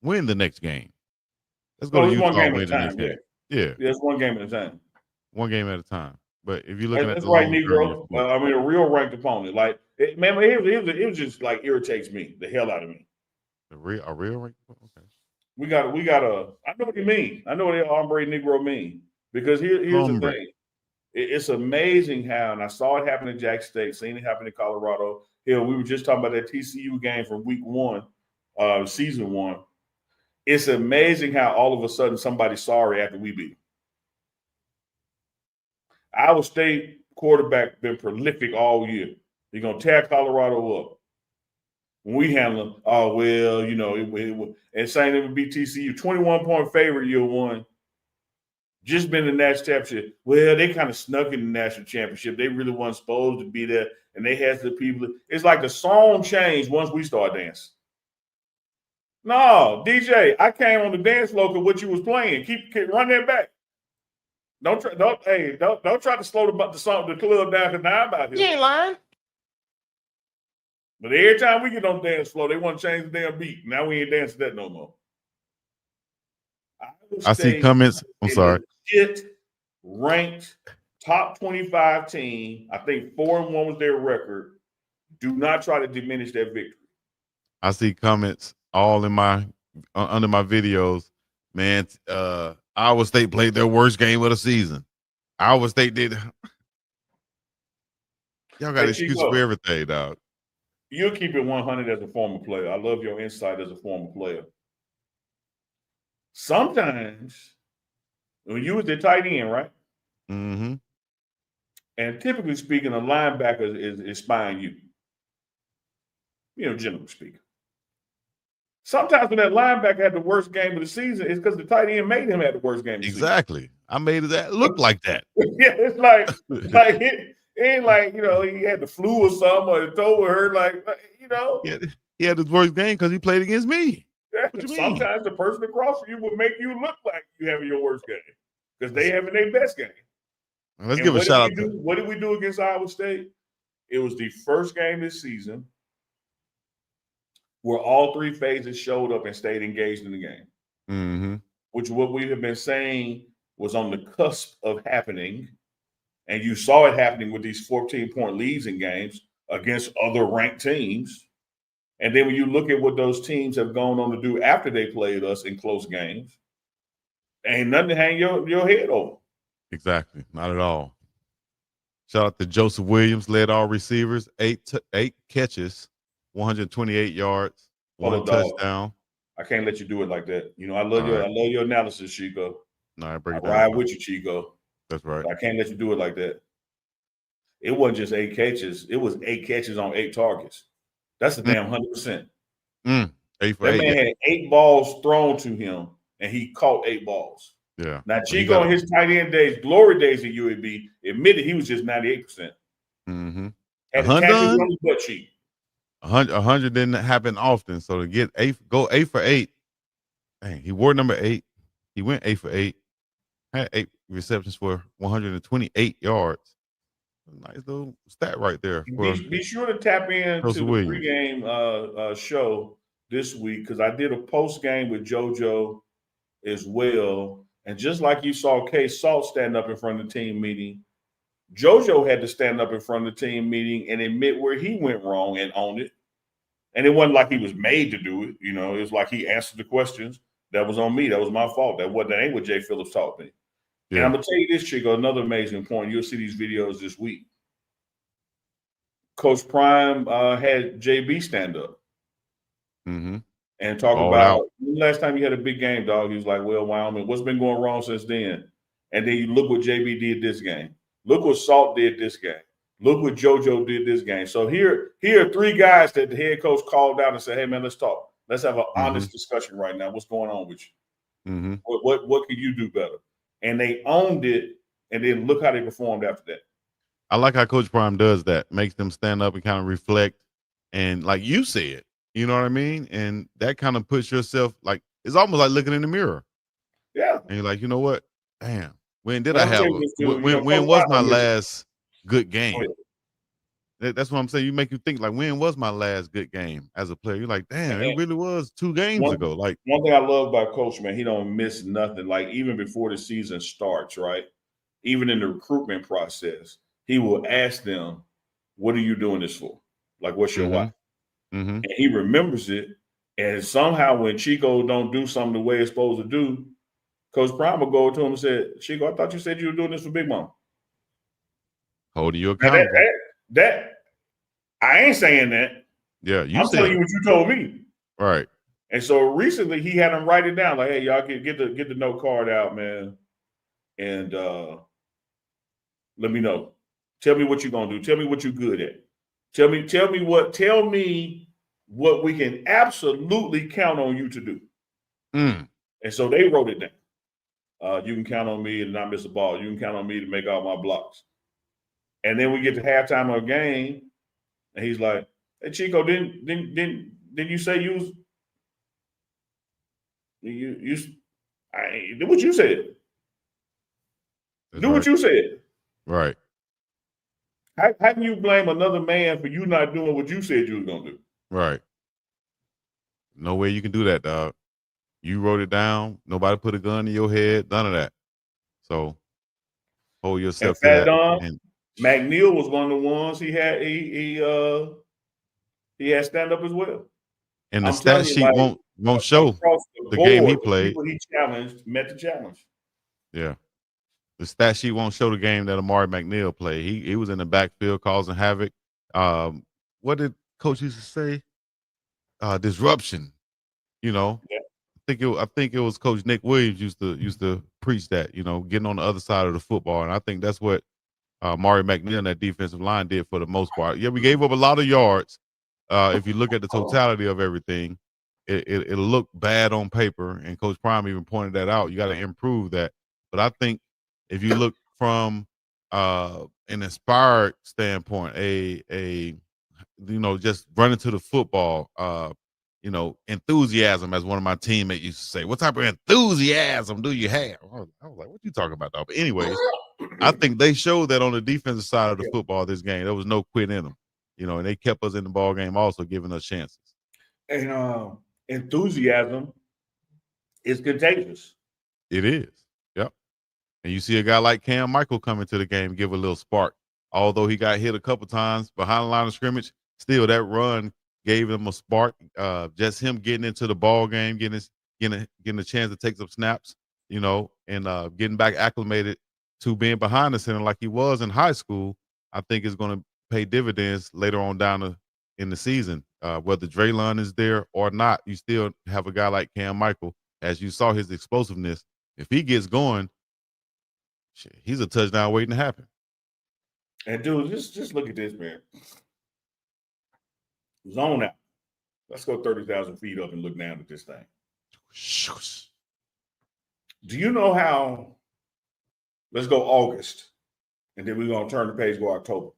Win the next game. Let's go to Utah and win the next game. Yeah. It's one game at a time. One game at a time. But if you're looking at that's the right, long Negro. I mean, a real ranked opponent. Like, it was just like irritates me, the hell out of me. A real ranked opponent? Okay. We got I know what you mean. I know what the hombre Negro mean. Because here's the thing. It's amazing how, and I saw it happen in Jack State, seen it happen in Colorado. Hell, we were just talking about that TCU game from week one, season one. It's amazing how all of a sudden somebody's sorry after we beat them. Iowa State quarterback been prolific all year. They're going to tear Colorado up. When we handle them, oh, well, you know, and saying it would be TCU, 21-point favorite year one. Just been in the national championship. Well, they kind of snuck in the national championship. They really weren't supposed to be there, and they had the people. It's like the song changed once we start dancing. No, DJ, I came on the dance floor because what you was playing. Keep run that back. Don't try to slow the club down because now I'm out here. You ain't lying. But every time we get on the dance floor, they want to change the damn beat. Now we ain't dancing that no more. I see comments. I'm sorry. Ranked top 25 team. I think 4-1 was their record. Do not try to diminish that victory. I see comments all in my under my videos. Man, Iowa State played their worst game of the season. Iowa State did. Y'all got excuse for everything, dog. You'll keep it 100 as a former player. I love your insight as a former player. Sometimes, when you was the tight end, right? Mm-hmm. And typically speaking, a linebacker is spying you. You know, generally speaking. Sometimes when that linebacker had the worst game of the season, it's because the tight end made him have the worst game of the season. Exactly. I made it look like that. Yeah, it's like it ain't like, you know, he had the flu or something or the toe hurt, like, you know. Yeah, he had his worst game because he played against me. Yeah, sometimes the person across from you will make you look like you having your worst game because they having their best game. Let's give a shout out. What did we do against Iowa State? It was the first game this season where all three phases showed up and stayed engaged in the game, mm-hmm. which what we have been saying was on the cusp of happening. And you saw it happening with these 14-point leads in games against other ranked teams. And then when you look at what those teams have gone on to do after they played us in close games, ain't nothing to hang your head over. Exactly. Not at all. Shout out to Joseph Williams, led all receivers, eight catches, 128 yards, one touchdown. I can't let you do it like that. You know, I love your analysis, Chico. No, I break it down. I ride with you, Chico. That's right. I can't let you do it like that. It wasn't just 8 catches. It was 8 catches on 8 targets. That's a damn 100%. 8 for that 8. Man had 8 balls thrown to him, and he caught 8 balls. Yeah. Now, Chico in his tight end days, glory days at UAB, admitted he was just 98%. Mm-hmm. Had to catch his on the butt cheek. 100 didn't happen often. So to go 8 for 8, dang, he wore number 8. He went 8 for 8. Had 8 receptions for 128 yards. Nice little stat right there. Be sure to tap into the pregame show this week because I did a post game with JoJo as well. And just like you saw K Salt stand up in front of the team meeting, JoJo had to stand up in front of the team meeting and admit where he went wrong and own it. And it wasn't like he was made to do it. You know, it was like he answered the questions. That was on me. That was my fault. That ain't what Jay Phillips taught me. Yeah. And I'm going to tell you this, Chico, another amazing point. You'll see these videos this week. Coach Prime had JB stand up and talk about when last time you had a big game, dog. He was like, well, Wyoming, what's been going wrong since then? And then you look what JB did this game. Look what Salt did this game. Look what JoJo did this game. So here are three guys that the head coach called out and said, hey, man, let's talk. Let's have an honest discussion right now. What's going on with you? What can you do better? And they owned it, and then look how they performed after that. I like how Coach Prime does that, makes them stand up and kind of reflect. And like you said, you know what I mean? And that kind of puts yourself like, it's almost like looking in the mirror. Yeah. And you're like, you know what? Damn. When did I have when was my last good game? That's what I'm saying. You make you think like, when was my last good game as a player? You're like, damn, it really was 2 games ago. Like, one thing I love about Coach, man, he don't miss nothing. Like even before the season starts, right? Even in the recruitment process, he will ask them, what are you doing this for? Like, what's your why? And he remembers it. And somehow when Chico don't do something the way it's supposed to do, Coach Prime will go to him and say, Chico, I thought you said you were doing this for Big Mama. Holding you accountable. That I ain't saying that. Yeah, I'm telling you what you told me. Right. And so recently he had him write it down. Like, hey, y'all get the note card out, man. And let me know. Tell me what you're gonna do. Tell me what you're good at. Tell me what we can absolutely count on you to do. And so they wrote it down. You can count on me to not miss a ball. You can count on me to make all my blocks. And then we get to halftime of a game, and he's like, "Hey Chico, didn't you say you was you do what you said? Do what you said, right? How can you blame another man for you not doing what you said you was gonna do? Right. No way you can do that, dog. You wrote it down. Nobody put a gun in your head. None of that. So hold yourself to that. And McNeil was one of the ones he had stand up as well. And the stat sheet won't show the game he played. People he challenged met the challenge. Yeah. The stat sheet won't show the game that Amari McNeil played. He was in the backfield causing havoc. What did Coach used to say? Disruption. You know. Yeah. I think it was Coach Nick Williams used to preach that, you know, getting on the other side of the football. And I think that's what Amari McNeil and that defensive line did for the most part. Yeah, we gave up a lot of yards. If you look at the totality of everything, it looked bad on paper, and Coach Prime even pointed that out. You got to improve that. But I think if you look from an inspired standpoint, just running to the football, enthusiasm, as one of my teammates used to say. What type of enthusiasm do you have? I was like, what you talking about, dog? But anyways, I think they showed that on the defensive side of the football this game. There was no quit in them, and they kept us in the ball game, also giving us chances. And enthusiasm is contagious. It is. Yep. And you see a guy like Cam Michael come into the game, give a little spark. Although he got hit a couple times behind the line of scrimmage, still that run gave him a spark. Just him getting into the ball game, getting a chance to take some snaps, and getting back acclimated to being behind the center like he was in high school, I think is going to pay dividends later on down in the season. Whether Draylon is there or not, you still have a guy like Cam Michael. As you saw his explosiveness, if he gets going, he's a touchdown waiting to happen. And dude, just look at this, man. Zone out. Let's go 30,000 feet up and look down at this thing. Do you know how? Let's go August, and then we're going to turn the page, go October.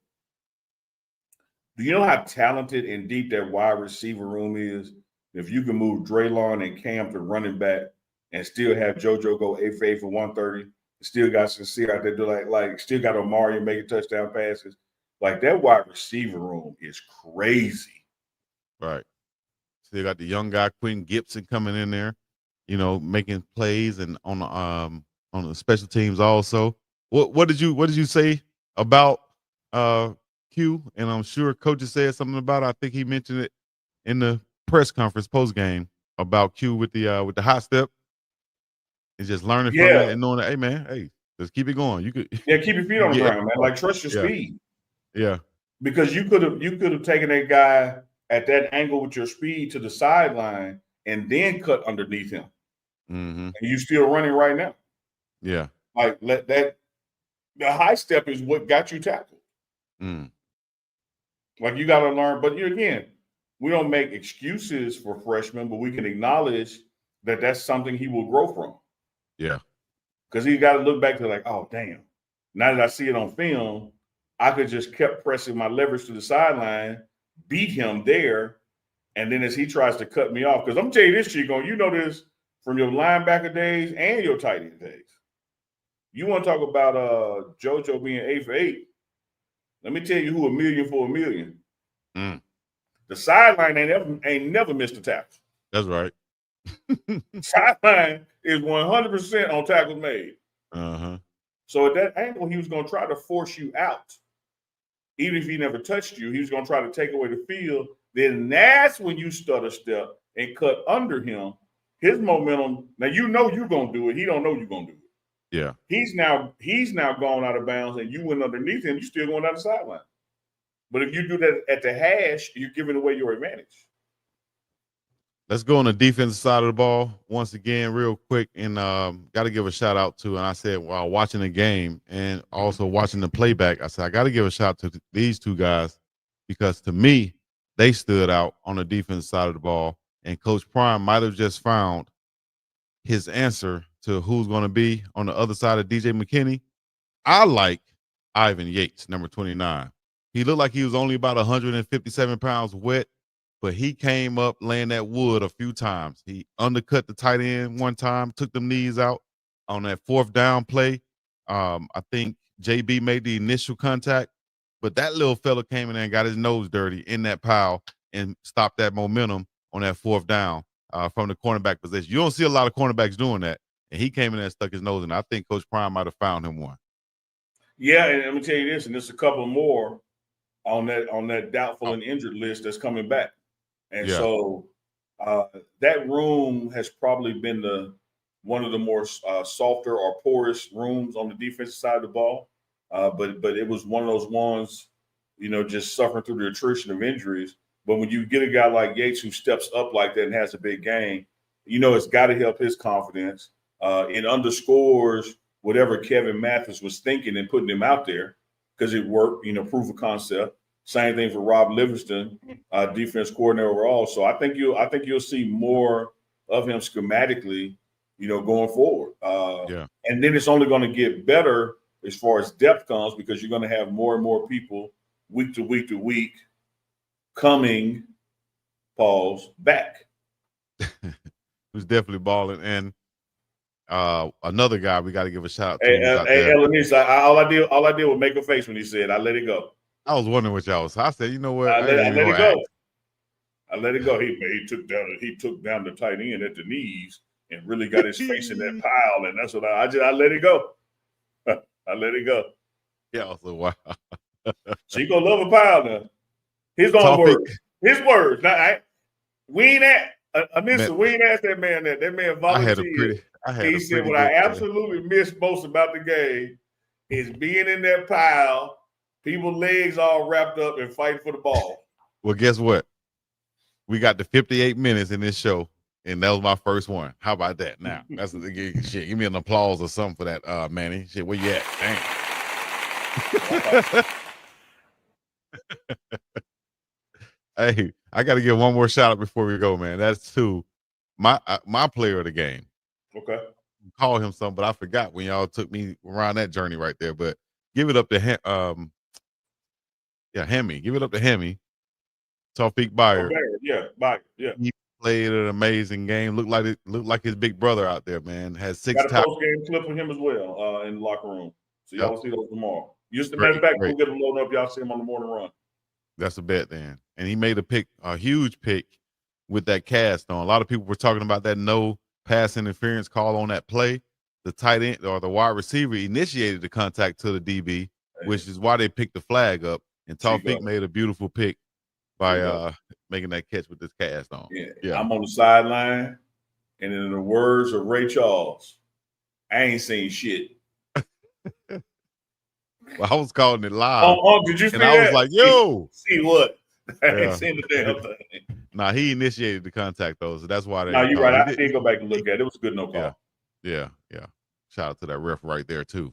Do you know how talented and deep that wide receiver room is? If you can move Draylon and Cam to running back and still have JoJo go 8 for 8 for 130, still got Sincere out there do like still got Omari making touchdown passes. Like that wide receiver room is crazy. Right. Still got the young guy Quentin Gibson coming in there, making plays and on on the special teams also. What did you say about Q? And I'm sure coaches said something about it. I think he mentioned it in the press conference post game about Q with the hot step and just learning from Yeah. that and knowing that, hey man, hey, let's keep it going. You could Keep your feet on the ground, man. Like trust your speed. Yeah. Because you could have taken that guy at that angle with your speed to the sideline and then cut underneath him. Mm-hmm. And you still running right now. Yeah. Like the high step is what got you tackled. Mm. Like you got to learn, but again, we don't make excuses for freshmen, but we can acknowledge that that's something he will grow from. Yeah. Because he got to look back to like, oh, damn. Now that I see it on film, I could just kept pressing my leverage to the sideline, beat him there, and then as he tries to cut me off, because I'm telling you this, Chico, you know this from your linebacker days and your tight end days. You want to talk about JoJo being 8 for 8? Let me tell you who $1 million for $1 million. Mm. The sideline ain't never missed a tackle. That's right. Sideline is 100% on tackles made. Uh-huh. So at that angle, he was going to try to force you out. Even if he never touched you, he was going to try to take away the field. Then that's when you stutter step and cut under him. His momentum. Now you know you're going to do it. He don't know you're going to do it. Yeah. He's now gone out of bounds, and you went underneath him. You're still going down the sideline. But if you do that at the hash, you're giving away your advantage. Let's go on the defensive side of the ball once again, real quick, and got to give a shout out to. And I said while watching the game and also watching the playback, I said I got to give a shout out to these two guys because to me they stood out on the defensive side of the ball. And Coach Prime might have just found his answer to who's going to be on the other side of DJ McKinney. I like Ivan Yates, number 29. He looked like he was only about 157 pounds wet, but he came up laying that wood a few times. He undercut the tight end one time, took them knees out on that fourth down play. I think JB made the initial contact, but that little fella came in there and got his nose dirty in that pile and stopped that momentum on that fourth down from the cornerback position. You don't see a lot of cornerbacks doing that, and he came in there and stuck his nose in. I think Coach Prime might have found him one. Yeah, and let me tell you this, and there's a couple more on that doubtful and injured list that's coming back. And so that room has probably been one of the more softer or porous rooms on the defensive side of the ball. But it was one of those ones, just suffering through the attrition of injuries. But when you get a guy like Yates who steps up like that and has a big game, it's got to help his confidence. It underscores whatever Kevin Mathis was thinking and putting him out there because it worked, proof of concept. Same thing for Rob Livingston, defense coordinator overall. So I think you'll see more of him schematically, going forward. And then it's only going to get better as far as depth comes because you're going to have more and more people week to week to week coming, back. Who's definitely balling. And another guy we got to give a shout out to. Hey, Elenisa, all I did was make a face when he said, I let it go. I was wondering what y'all was. I said, you know what? I let it go. I let it go. He took down the tight end at the knees and really got his face in that pile. And that's what I let it go. I let it go. Yeah, also wow. Chico love a pile now. His own words. His words. Now, we ain't asked that man that. That man volunteered. He said, what I absolutely missed most about the game is being in that pile, people's legs all wrapped up and fighting for the ball. Well, guess what? We got the 58 minutes in this show, and that was my first one. How about that? Now, that's shit. Give me an applause or something for that, Manny. Shit, where you at? Damn. Hey, I got to give one more shout out before we go, man. That's to my player of the game. Okay. Call him something, but I forgot when y'all took me around that journey right there. But give it up to Hemi. Give it up to Hemi. Tawfiq Bayer. Bayer. He played an amazing game. Looked like his big brother out there, man. Has 6 got a post-game clip of him as well in the locker room. So y'all will see those tomorrow. Matter of fact, we'll get them loaded up. Y'all see him on the morning run. That's a bet then. And he made a huge pick with that cast on. A lot of people were talking about that no pass interference call on that play. the tight end or the wide receiver initiated the contact to the DB, which is why they picked the flag up. And Tawfiq made a beautiful pick by making that catch with this cast on. Yeah. I'm on the sideline, and in the words of Ray Charles, I ain't seen shit. Well, I was calling it live. Did you see and I was like, yo. See what? I ain't seen the damn thing. Nah, he initiated the contact, though, so that's why they. No, you're right. I did go back and look at it. It was a good no call. Yeah. Shout out to that ref right there, too.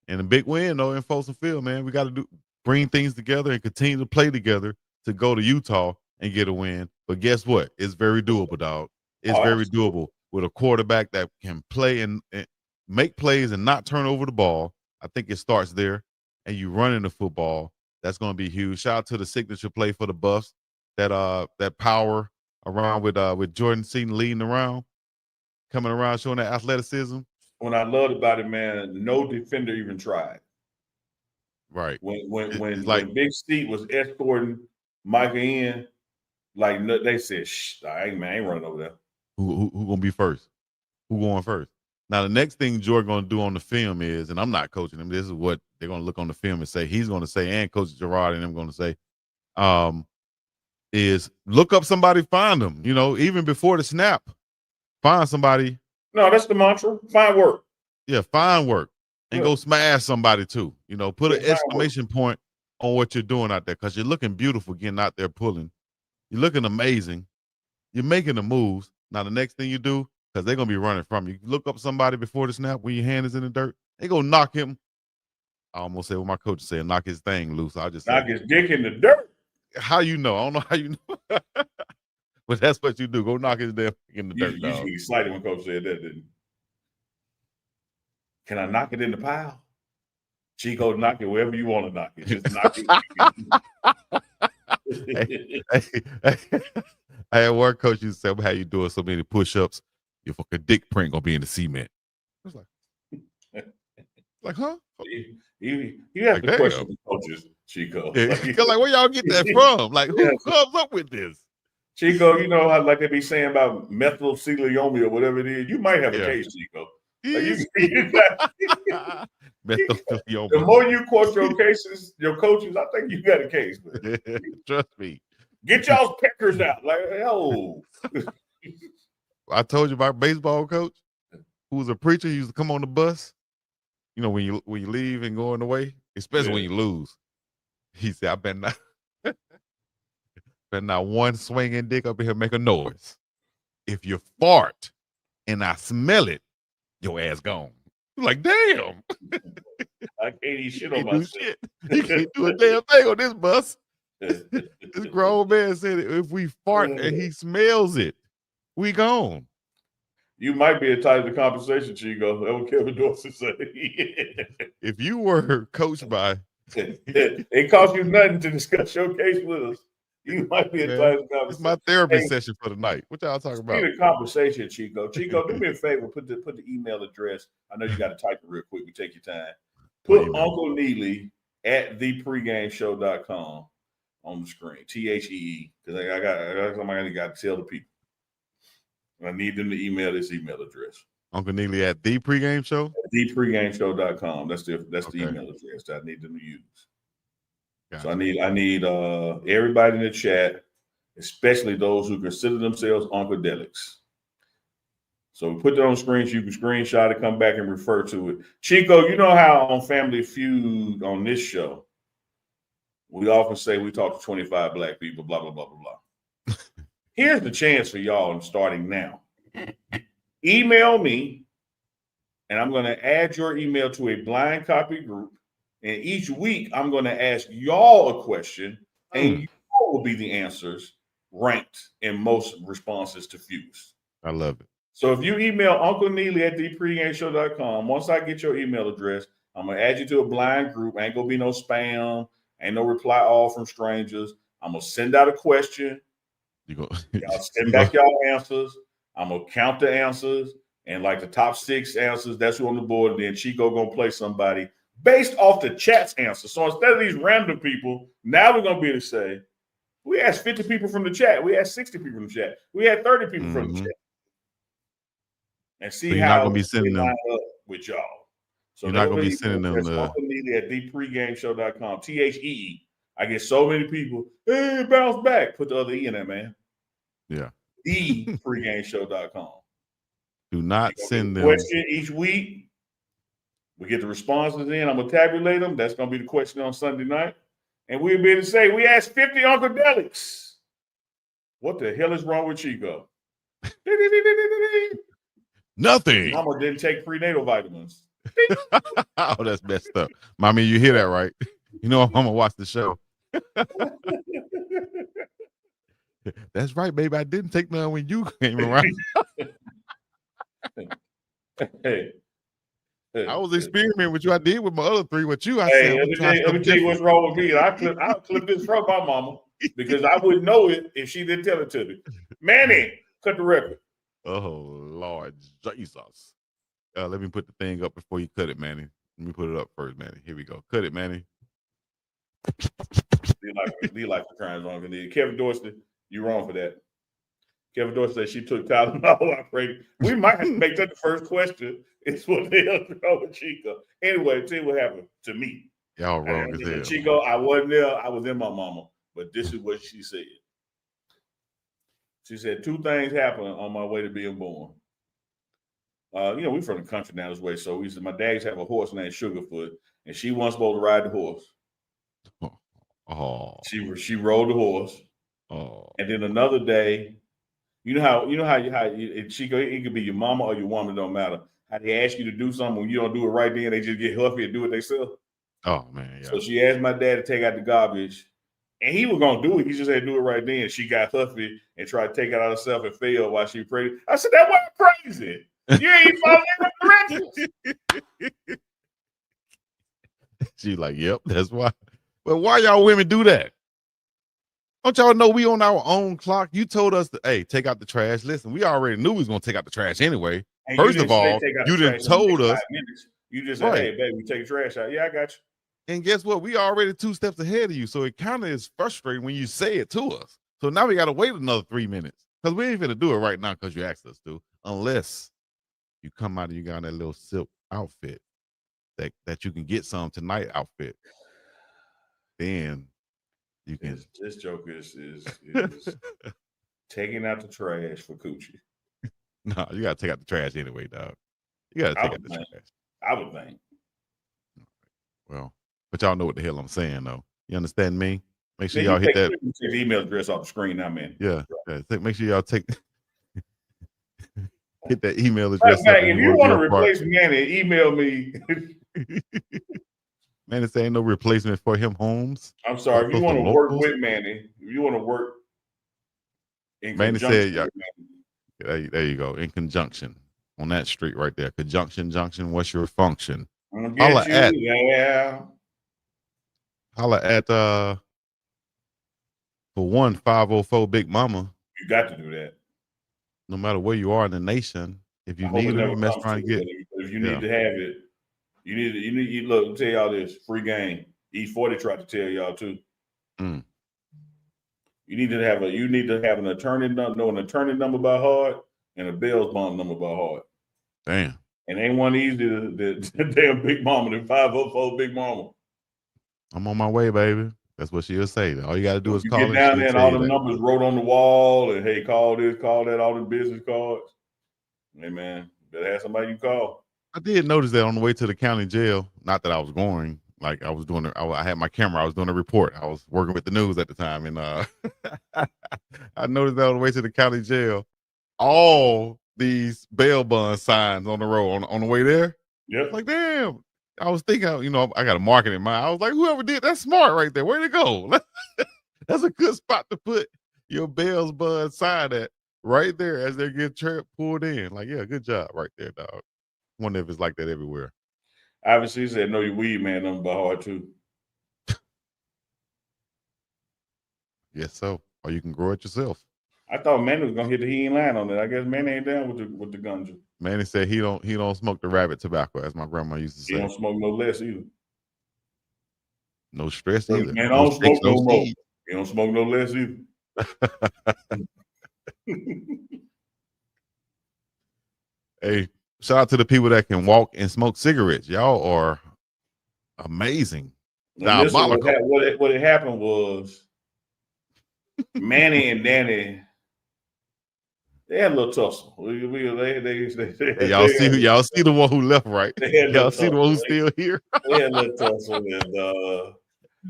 And a big win, though, in Folsom Field, man. We got to bring things together and continue to play together to go to Utah and get a win. But guess what? It's very doable, dog. It's very doable with a quarterback that can play and make plays and not turn over the ball. I think it starts there, and you running the football. That's going to be huge. Shout out to the signature play for the Buffs, that power around with Jordan Seaton leading around, coming around, showing that athleticism. What I loved about it, man, no defender even tried. Right. When Big Steve was escorting Micah in, like they said, "Shh, I ain't running over there." Who gonna be first? Who going first? Now the next thing Jordan gonna do on the film is, and I'm not coaching him. This is what they're gonna look on the film and say. He's gonna say, and Coach Gerard and them gonna say, is look up somebody, find them. You know, even before the snap, find somebody. No, that's the mantra. Find work. Yeah, find work and go smash somebody too. You know, put an exclamation point on what you're doing out there because you're looking beautiful getting out there pulling. You're looking amazing. You're making the moves. Now the next thing you do, because they're gonna be running from you. Look up somebody before the snap when your hand is in the dirt. They gonna knock him. I almost said what my coach said, knock his thing loose. I just knock his dick in the dirt. How you know? I don't know how you know. But that's what you do. Go knock his damn in the dirt. You should be excited when Coach said that, didn't you? Can I knock it in the pile? Chico, knock it wherever you want to knock it. Just knock it. I had one coach used to say, how you doing so many push-ups? Your fucking dick print gonna be in the cement. I was like, huh? You have to question the coaches, Chico. Yeah. Like, where y'all get that from? Like, who comes up with this? Chico, you know how like they be saying about methylcelioma or whatever it is. You might have a case, Chico. Like The more you quote your coaches, I think you got a case. Man. Trust me. Get y'all's peckers out. Like, oh. I told you about baseball coach who was a preacher. He used to come on the bus. You know, when you leave and going away, especially when you lose. He said, I better not one swinging dick up in here make a noise. If you fart and I smell it, your ass gone. Like, damn. I can't eat shit on myself. You can't do a damn thing on this bus. This grown man said if we fart and he smells it, we gone. You might be entitled to compensation, Chico. That's what Kevin Dorsey said. If you were coached by it costs you nothing to discuss your case with us. You might be entitled to compensation. It's my therapy session for the night. What y'all talking about? Speaking of compensation, Chico. Chico, do me a favor. Put the email address. I know you got to type it real quick. We take your time. Put Uncle Neely at thepregameshow.com on the screen. THEE. Because I got somebody got to tell the people. I need them to email this email address. Uncle Neely at the pregame show? Thepregameshow.com. That's the email address that I need them to use. Gotcha. So I need everybody in the chat, especially those who consider themselves Uncadelics. So we put that on screen so you can screenshot it, come back and refer to it. Chico, you know how on Family Feud on this show, we often say we talk to 25 black people, blah, blah, blah, blah, blah. Here's the chance for y'all starting now. Email me, and I'm going to add your email to a blind copy group. And each week, I'm going to ask y'all a question, and y'all will be the answers ranked in most responses to Fuse. I love it. So if you email Uncle Neely at thepregameshow.com, once I get your email address, I'm going to add you to a blind group. Ain't going to be no spam. Ain't no reply all from strangers. I'm going to send out a question. Y'all send back y'all answers. I'm going to count the answers. And like the top 6 answers, that's who on the board. And then Chico going to play somebody based off the chat's answer. So instead of these random people, now we're going to be able to say, we asked 50 people from the chat. We asked 60 people from the chat. We had 30 people from the chat. And see so how not gonna be sending them. with y'all. So You're not gonna be sending them that's the Uncle Neely at thepregameshow.com. THEE. I get so many people, hey, bounce back. Put the other E in there, man. yeah. Thepregameshow.com. Do not send them. Question each week. We get the responses in. I'm gonna tabulate them. That's gonna be the question on Sunday night. And we'll be able to say, we asked 50 Uncadelics. What the hell is wrong with Chico? Nothing. Mama didn't take prenatal vitamins. Oh, that's messed up. Mommy, you hear that, right? You know I'm gonna watch the show. That's right, baby. I didn't take none when you came around. Hey. I was experimenting with you. I did with my other three. With you, I Hey, said, let me tell you what's wrong with me. I'll clip this from my mama because I wouldn't know it if she didn't tell it to me. Manny, cut the record. Oh, Lord Jesus. Let me put the thing up before you cut it, Manny. Let me put it up first, Manny. Here we go. Cut it, Manny. Lee like the crimes wrong. Kevin Dorsey, you wrong for that. Kevin Dorsey said she took Tylenol. I prayed. We might have to make that the first question. It's what the hell's wrong with Chico. Anyway, tell you what happened to me. Y'all wrong as hell. Chico, I wasn't there. I was in my mama. But this is what she said. She said 2 things happened on my way to being born. We from the country now this way. So my dad used to have a horse named Sugarfoot, and she wasn't supposed to ride the horse. Oh. She rode the horse. Oh. And then another day, you know how it could be your mama or your woman, don't matter. How they ask you to do something when you don't do it right then, they just get huffy and do it themselves. Oh man, yeah. So she asked my dad to take out the garbage, and he was gonna do it. He just had to do it right then. She got huffy and tried to take it out herself and failed while she prayed. I said, that wasn't crazy. You ain't following the directions. She like, yep, that's why. But why y'all women do that? Don't y'all know we on our own clock? You told us to, hey, take out the trash. Listen, we already knew we was gonna take out the trash anyway. And First of all, you didn't told us. You just said, hey, baby, take the trash out. Yeah, I got you. And guess what? We already 2 steps ahead of you. So it kind of is frustrating when you say it to us. So now we got to wait another 3 minutes because we ain't going to do it right now because you asked us to, unless you come out and you got that little silk outfit that you can get some tonight outfit. Then you can. This joke is taking out the trash for coochie. No, you got to take out the trash anyway, dog. You got to take out the trash. I would think. Well, but y'all know what the hell I'm saying, though. You understand me? Make sure y'all hit that. Take the email address off the screen now, man. Yeah. Make sure y'all hit that email address. If you want to replace Manny, email me. Manny say ain't no replacement for him, Holmes. I'm sorry. If you want to work with Manny, if you want to work in Manny said, yeah. There you go. In conjunction on that street right there. Conjunction, junction. What's your function? Holla at for 504 Big Mama. You got to do that. No matter where you are in the nation, if you need it, mess trying to get. If you need to have it, you need. Look, I'll tell y'all this free game. E40 tried to tell y'all too. Mm. You need to have an attorney number by heart and a bail bond number by heart. Damn. And ain't one easy the damn Big Mama, the 504 Big Mama. I'm on my way, baby. That's what she'll say. All you got to do is call. Get down there and all the numbers wrote on the wall, and hey, call this, call that, all the business cards. Hey man, better have somebody you call. I did notice that on the way to the county jail. Not that I was going. Like I was doing. I had my camera. I was doing a report. I was working with the news at the time, and I noticed that on the way to the county jail, all these bail bond signs on the road on the way there. Yeah. Like damn. I was thinking, I got a market in mind. I was like, whoever did that's smart right there. Where'd it go? That's a good spot to put your bail bond sign at right there as they get pulled in. Like, yeah, good job right there, dog. Wonder if it's like that everywhere. Obviously, he said, know your weed man number by heart too. Yes, so. Or you can grow it yourself. I thought Manny was gonna hit the he ain't lying on that. I guess Manny ain't down with the ganja. Manny said he don't smoke the rabbit tobacco, as my grandma used to say. He don't smoke no less either. No stress either. Man, I don't smoke no more. He don't smoke no less either. Hey, Shout out to the people that can walk and smoke cigarettes. Y'all are amazing. And listen, Diabolical. what had happened was Manny and Danny, they had a little tussle. Hey, y'all see the one who left, right? Y'all see the one who's still here. They had a little tussle, and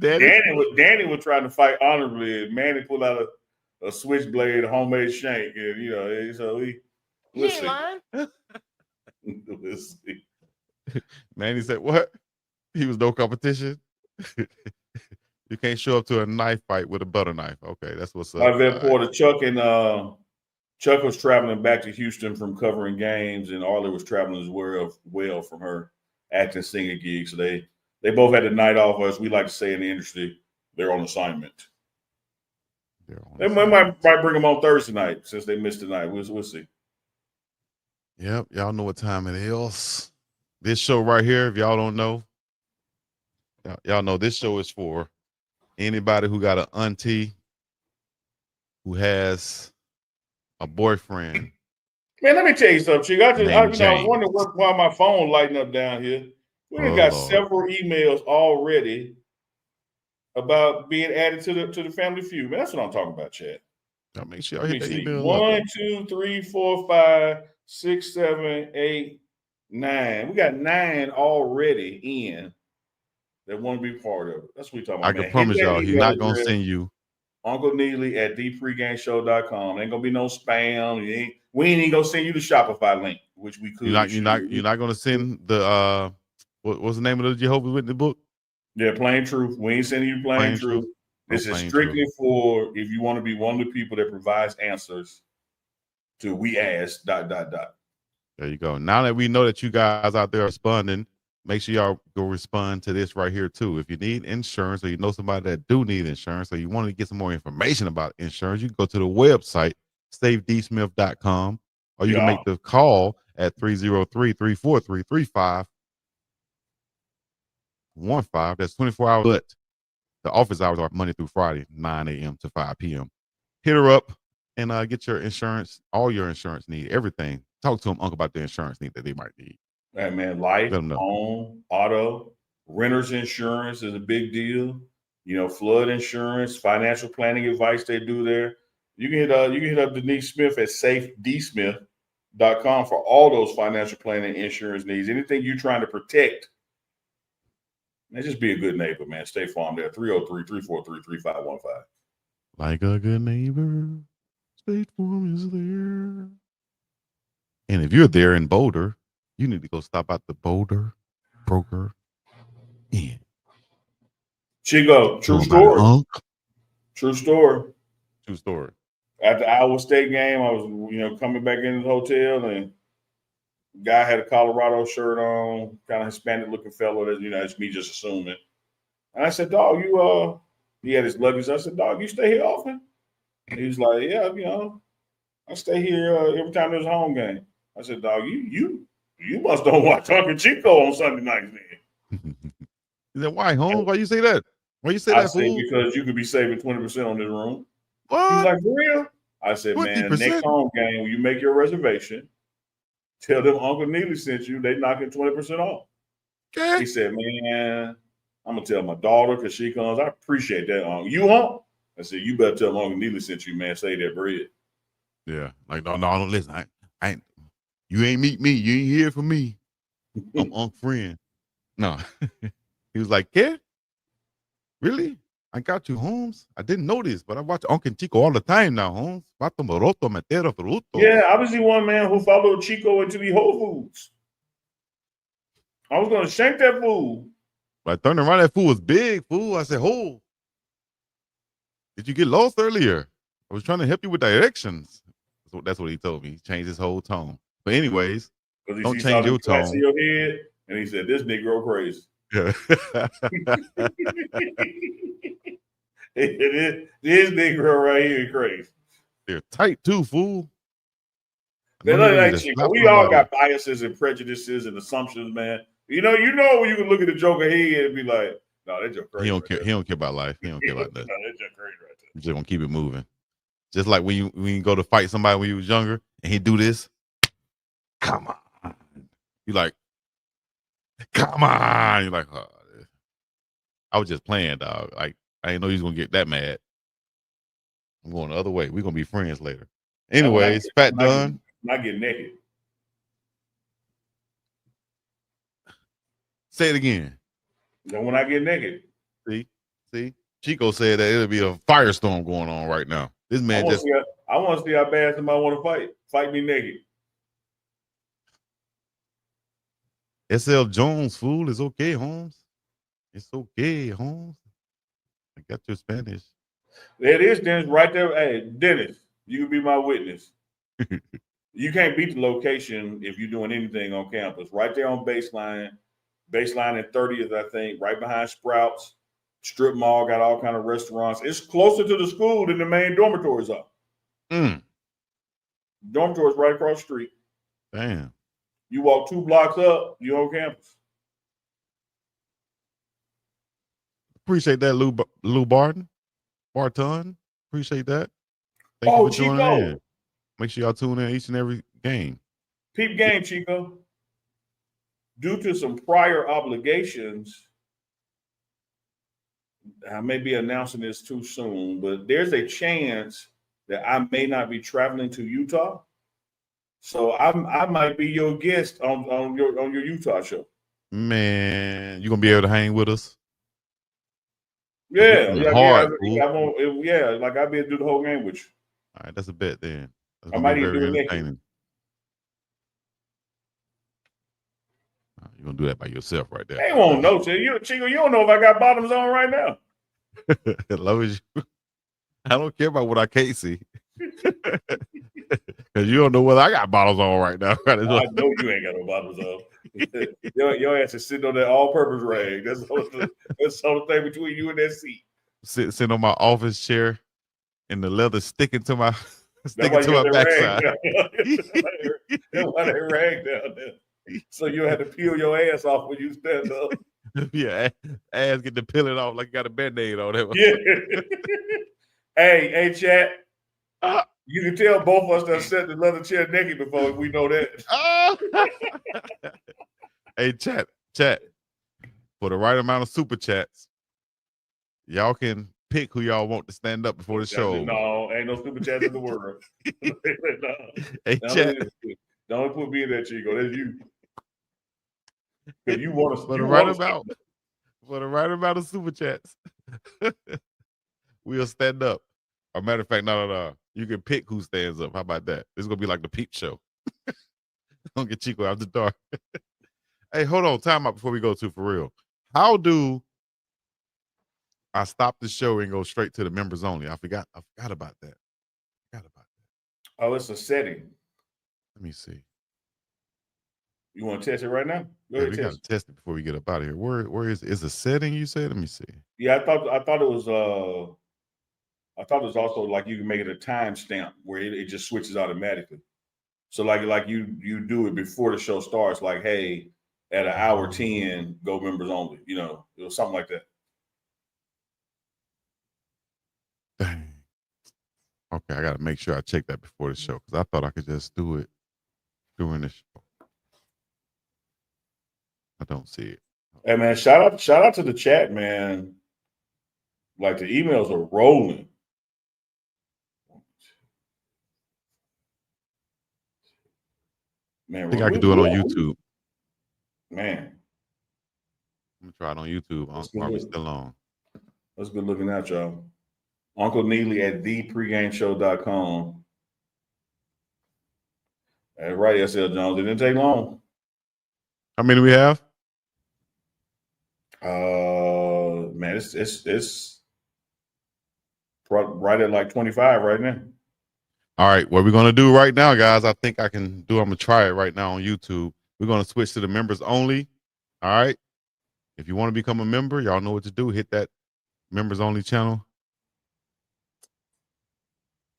Daddy? Danny was trying to fight honorably, and Manny pulled out a switchblade, a homemade shank, and so we'll see. We'll see. Manny said, "What? He was no competition. You can't show up to a knife fight with a butter knife." Okay, that's what's up. My vet Porter, Chuck was traveling back to Houston from covering games, and Arlie was traveling as well from her acting singing gig. So they both had the night off, as we like to say in the industry. They're on assignment. They might bring them on Thursday night since they missed tonight. We'll see. Yep, y'all know what time it is. This show right here, if y'all don't know, y'all know this show is for anybody who got an auntie who has a boyfriend. Man, let me tell you something, Chick. I was wondering why my phone lighting up down here. We got several emails already about being added to the Family Feud. Man, that's what I'm talking about, Chad. I'll make sure I hit the email. 1, 2, 3, 4, 5, 6, 7, 8, 9. We got 9 already in that want to be part of it. That's what we're talking about. I can promise y'all, he's not going to send you. Uncle Neely at thepregameshow.com. Ain't gonna be no spam. We ain't even gonna send you the Shopify link, which we could. You're not gonna send the what's the name of the Jehovah's Witness book? Yeah, Plain Truth. We ain't sending you Plain Truth. This is strictly for if you want to be one of the people that provides answers to we ask ... There you go. Now that we know that you guys out there are responding, make sure y'all go respond to this right here too. If you need insurance, or you know somebody that do need insurance, or you want to get some more information about insurance, you can go to the website, savedsmith.com, or you can make the call at 303-343-3515. That's 24 hours, but the office hours are Monday through Friday, 9 a.m. to 5 p.m. Hit her up and get your insurance, all your insurance need, everything. Talk to them, Uncle, about the insurance need that they might need. Hey, man, life, home, auto, renter's insurance is a big deal. Flood insurance, financial planning advice they do there. You can hit up Denise Smith at safedsmith.com for all those financial planning insurance needs. Anything you're trying to protect. Man, just be a good neighbor, man. State Farm there, 303-343-3515. Like a good neighbor, State Farm is there. And if you're there in Boulder, you need to go stop at the Boulder Broker Inn. Chico, true story. True story. True story. At the Iowa State game, I was, coming back into the hotel, and the guy had a Colorado shirt on, kind of Hispanic looking fellow. That it's me just assuming. And I said, "Dog, he had his luggage." I said, "Dog, you stay here often?" And he was like, "Yeah, I stay here every time there's a home game." I said, "Dog, you must don't watch Uncle Chico on Sunday nights, man." He said, "Why, home? Why you say that? Why you say that?" I said, "Because you could be saving 20% on this room." What? He's like, "For real?" I said, 20%? "Man, next home game, when you make your reservation, tell them Uncle Neely sent you. They knocking 20% off." Okay. He said, "Man, I'm gonna tell my daughter because she comes. I appreciate that, Uncle. You home?" I said, "You better tell Uncle Neely sent you, man. Save that bread." Yeah, like no, don't listen. I ain't. You ain't meet me. You ain't here for me. I'm Uncle Friend. No, he was like, "Yeah, really? I got you, Holmes. I didn't know this, but I watch Uncle Chico all the time now, Holmes. Yeah, I was the one man who followed Chico into the Whole Foods. I was gonna shank that fool. But I turned around, that fool was big, fool. I said, "Oh, did you get lost earlier? I was trying to help you with directions." So that's what he told me. He changed his whole tone. But anyways, don't change your tone. In your head, and he said, "This Negro crazy." Yeah. This Negro right here crazy. They're tight too, fool. We all got biases and prejudices and assumptions, man. You know when you can look at the joker head and be like, "No, that's just crazy." He don't care. He don't care about life. He don't care about that. No, that's just crazy right there. He's just gonna keep it moving. Just like when you go to fight somebody when you was younger and he do this. Come on. You like, come on. You're like, oh, I was just playing, dog. Like, I didn't know you was gonna get that mad. I'm going the other way. We're gonna be friends later. Anyways, Fat Don. When I get naked. Say it again. Then when I get naked. See? Chico said that it'll be a firestorm going on right now. This man just I want to see how bad somebody want to fight. Fight me naked. SL Jones, fool, is okay, Holmes. It's okay, Holmes. I got your Spanish. There it is, Dennis, right there. Hey, Dennis, you can be my witness. You can't beat the location if you're doing anything on campus. Right there on Baseline and 30th, I think, right behind Sprouts. Strip mall, got all kind of restaurants. It's closer to the school than the main dormitories are. Dormitories right across the street. Damn. You walk 2 blocks up, you're on campus. Appreciate that, Lou Barton. Appreciate that. Thank you for joining in. Make sure y'all tune in each and every game. Peep game, Chico. Due to some prior obligations, I may be announcing this too soon, but there's a chance that I may not be traveling to Utah. So I might be your guest on your Utah show. Man, you gonna be able to hang with us? Yeah, like I'll be able to do the whole game with you. All right, that's a bet then. I might even do it naked. You're gonna do that by yourself right there. They won't know, Chico. You don't know if I got bottoms on right now. As long as you, I don't care about what I can't see. Because you don't know whether I got bottles on right now. I know you ain't got no bottles on. your ass is sitting on that all-purpose rag. That's the only thing between you and that seat. Sitting on my office chair, and the leather sticking to my backside. That's why that rag down there. So you had to peel your ass off when you stand up. Yeah, ass get to peel it off like you got a Band-Aid on it. Yeah. Hey, chat. You can tell both of us that sat in the leather chair naked before we know that. Hey, chat. For the right amount of super chats, y'all can pick who y'all want to stand up before the show. No, ain't no super chats in the world. No. Hey, chat. Don't put me in that, Chico. That's you. Because you want to. For the right amount of super chats, we'll stand up. As a matter of fact, no. You can pick who stands up. How about that? This is gonna be like the peep show. Don't get Chico out the dark. Hey, hold on. Time out before we go to for real. How do I stop the show and go straight to the members only? I forgot about that. Oh, it's a setting. Let me see. You want to test it right now? Go ahead, we got to test it before we get up out of here. Where is it? Is a setting you said? Let me see. Yeah, I thought it was also like you can make it a timestamp where it just switches automatically. So like you do it before the show starts, like, hey, at 1:10, go members only. You know, it was something like that. Dang. Okay, I got to make sure I check that before the show because I thought I could just do it during the show. I don't see it. Hey man, shout out to the chat, man. Like the emails are rolling. Man, I think I can do it on YouTube. Man, I'm gonna try it on YouTube. Are we still on? That's good looking out, y'all. Uncle Neely at thepregameshow.com. That's right, SL Jones. It didn't take long. How many we have? Man, it's right at like 25 right now. All right, what we're gonna do right now, guys, I think I can do. I'm gonna try it right now on YouTube. We're gonna switch to the members only. All right. If you want to become a member, y'all know what to do. Hit that members only channel.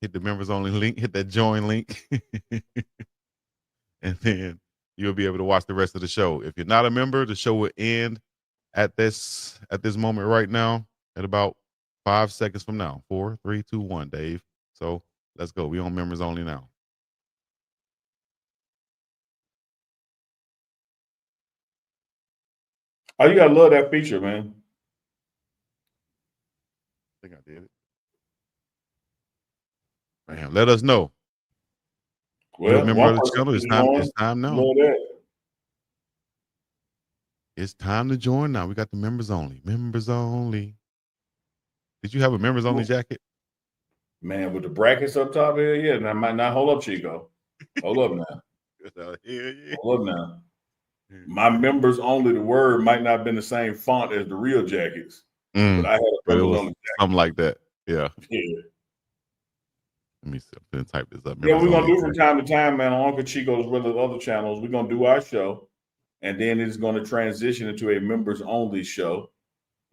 Hit the members only link. Hit that join link, and then you'll be able to watch the rest of the show. If you're not a member, the show will end at this moment right now at about 5 seconds from now. 4, 3, 2, 1, Dave. So let's go. We on members only now. Oh, you gotta love that feature, man. I think I did it. Man, let us know. You're a Well, member one of the person channel. is It's time. on. It's time now. Love that. It's time to join now. We got the members only. Members only. Did you have a members only jacket? Man, with the brackets up top here, yeah. Now might not hold up, Chico. Hold up now. Yeah. Hold up now. My members only, the word might not have been the same font as the real jackets. But I had a But it members was only jacket. something like that. Yeah. Yeah. Let me see. I'm going to type this up. Yeah, we're Members gonna only do from jacket. time to time, man, on Uncle Chico as well as other channels. We're gonna do our show, and then it's gonna transition into a members only show.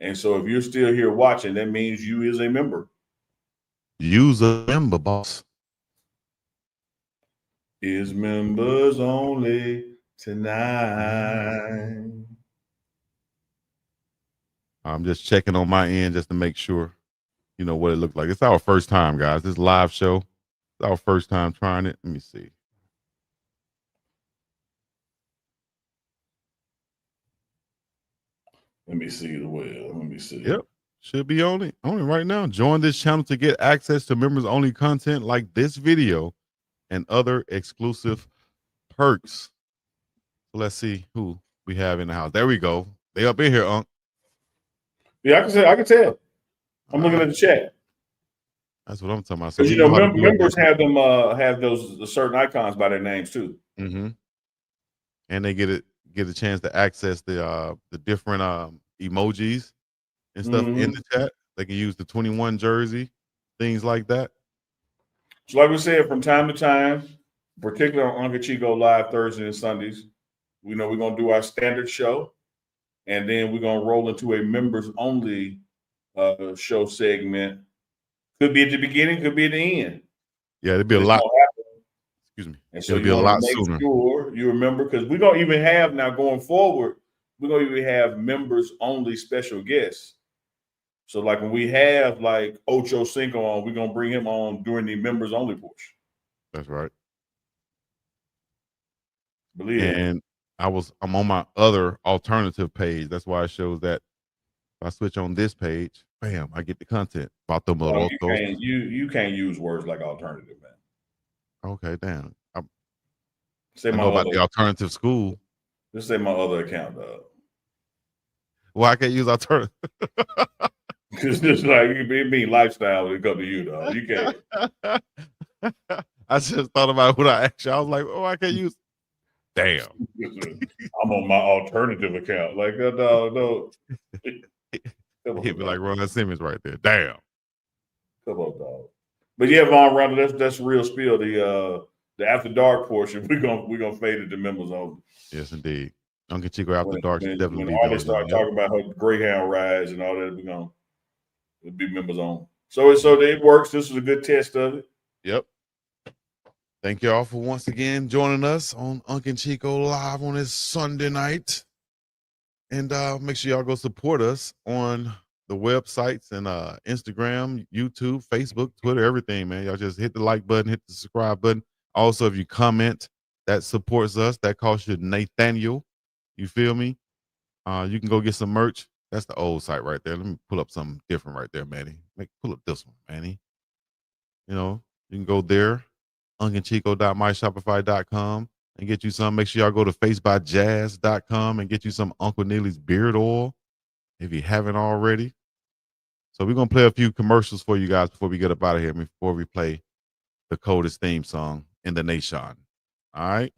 And so if you're still here watching, that means you is a member. Use a member, boss. Is members only tonight. I'm just checking on my end just to make sure, you know, what it looked like. It's our first time, guys. This live show. It's our first time trying it. Let me see. Let me see the well. Let me see. Yep. Should be on it right now. Join this channel to get access to members only content like this video and other exclusive perks. So let's see who we have in the house. There we go. They up in here, Unc. Yeah, I can tell. I'm looking at the chat. That's what I'm talking about. So Because you know, members have them have those certain icons by their names too. Mm-hmm. And they get a chance to access the different emojis and stuff in the chat. They can use the 21 jersey, things like that. So like we said, from time to time, particularly on Uncle Chico Live Thursdays and Sundays, we know we're going to do our standard show. And then we're going to roll into a members only show segment. Could be at the beginning, could be at the end. Yeah, it'd be a lot. Excuse me. And so it'll be a lot sooner. Sure you remember, because we're going to even have now going forward, we're going to even have members only special guests. So like when we have like Ocho Cinco on, we're going to bring him on during the members only portion. That's right. Believe it. And I'm on my other alternative page. That's why it shows that if I switch on this page, bam, I get the content about them. You can't use words like alternative, man. Okay, damn. I Say know about the alternative school. Just say my other account, dog. Well, I can't use alternative. It's just like it mean lifestyle when it comes to you, dog. You can't. I just thought about what I asked you. I was like, oh, I can't use. Damn. I'm on my alternative account. Like, no. Hit me like Ron Simmons right there. Damn. Come on, dog. But yeah, Von Randall, that's real spiel. The after dark portion, we're gonna fade it to members only. Yes, indeed. Uncle Chico after dark should definitely when be artists start talking about her Greyhound rides and all that, it'll be members on. So it works. This is a good test of it. Yep. Thank you all for once again joining us on Uncle Chico Live on this Sunday night. And make sure y'all go support us on the websites and Instagram, YouTube, Facebook, Twitter, everything, man. Y'all just hit the like button, hit the subscribe button. Also, if you comment, that supports us. That costs you Nathaniel. You feel me? You can go get some merch. That's the old site right there. Let me pull up something different right there, Manny. Pull up this one, Manny. You know, you can go there, unclechico.myshopify.com and get you some. Make sure y'all go to facebyjazz.com and get you some Uncle Neely's beard oil if you haven't already. So we're going to play a few commercials for you guys before we get up out of here, before we play the coldest theme song in the nation. All right.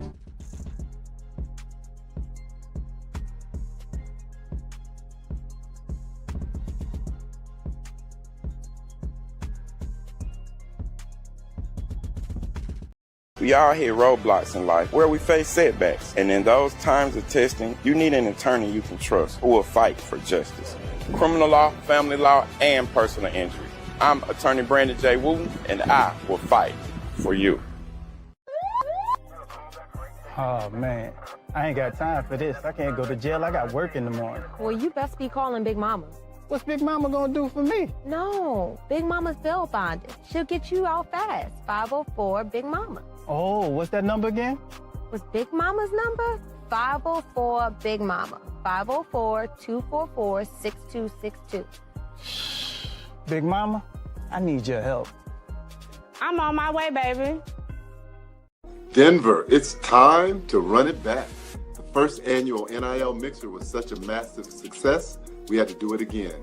We all hit roadblocks in life where we face setbacks. And in those times of testing, you need an attorney you can trust who will fight for justice. Criminal law, family law, and personal injury. I'm attorney Brandon J. Wooten, and I will fight for you. Oh, man. I ain't got time for this. I can't go to jail. I got work in the morning. Well, you best be calling Big Mama. What's Big Mama gonna do for me? No, Big Mama's bail bonded. She'll get you out fast. 504 Big Mama. Oh, what's that number again? Was Big Mama's number 504 Big Mama. 504-244-6262. Big Mama, I need your help. I'm on my way, baby. Denver, it's time to run it back. The first annual NIL Mixer was such a massive success, we had to do it again.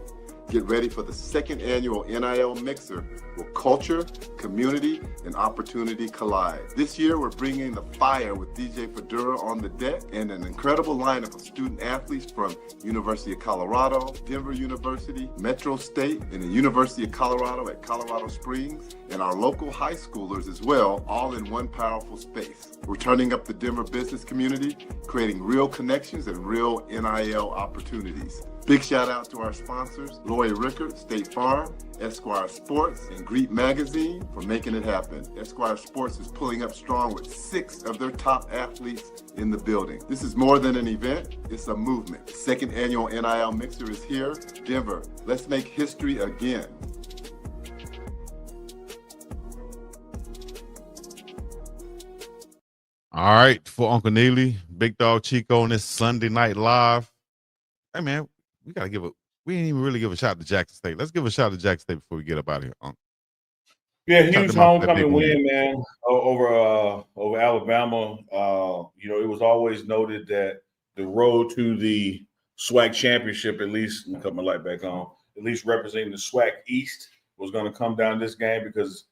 Get ready for the second annual NIL Mixer, where culture, community, and opportunity collide. This year, we're bringing the fire with DJ Shedeur on the deck and an incredible lineup of student athletes from University of Colorado, Denver University, Metro State, and the University of Colorado at Colorado Springs, and our local high schoolers as well, all in one powerful space. We're turning up the Denver business community, creating real connections and real NIL opportunities. Big shout out to our sponsors, Lori Rickard, State Farm, Esquire Sports, and Greet Magazine for making it happen. Esquire Sports is pulling up strong with 6 of their top athletes in the building. This is more than an event, it's a movement. The second annual NIL Mixer is here. Denver, let's make history again. All right, for Uncle Neely, Big Dog Chico on this Sunday Night Live. Hey, man, we ain't even really give a shout to Jackson State. Let's give a shout to Jackson State before we get up out of here, Uncle. Yeah, huge homecoming win, man, over Alabama. It was always noted that the road to the SWAC championship, at least, let me cut my light back on, at least representing the SWAC East, was going to come down this game because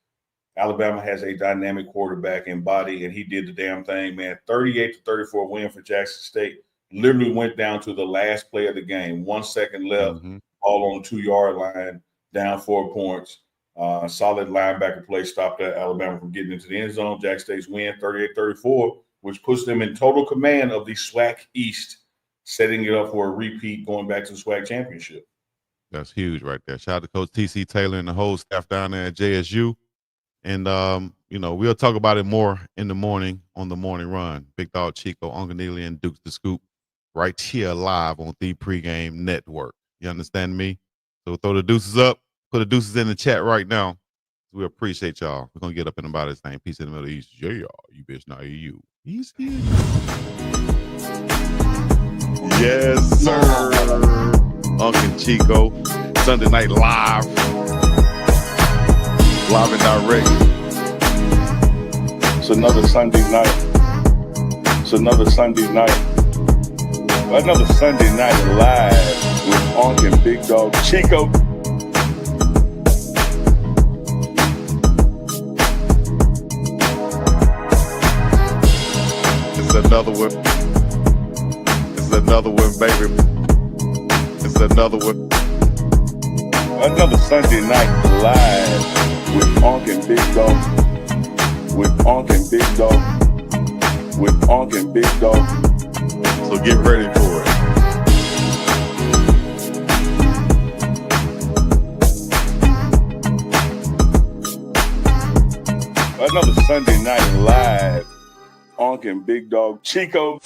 Alabama has a dynamic quarterback in Body, and he did the damn thing, man. 38-34 win for Jackson State. Literally went down to the last play of the game. 1 second left, all on the 2-yard line, down 4 points. Solid linebacker play stopped Alabama from getting into the end zone. Jackson State's win 38-34, which puts them in total command of the SWAC East, setting it up for a repeat going back to the SWAC championship. That's huge right there. Shout out to Coach T.C. Taylor and the whole staff down there at JSU. And, we'll talk about it more in the morning on the morning run. Big Dog Chico, Uncle Neely, and Dukes the Scoop right here live on the Pregame Network. You understand me? So throw the deuces up. Put the deuces in the chat right now. We appreciate y'all. We're going to get up in about this thing. Peace in the Middle East. Yeah, you bitch, not you. He's here. Yes, sir. Uncle Chico, Sunday Night Live. Live and direct. It's another Sunday night. It's another Sunday night. Another Sunday night live with Unc and Big Dog Chico. It's another one. It's another one, baby. It's another one. Another Sunday night live with Unc and Big Dog. With Unc and Big Dog. With Unc and Big Dog. So get ready for it. Another Sunday night live. Unc and Big Dog Chico.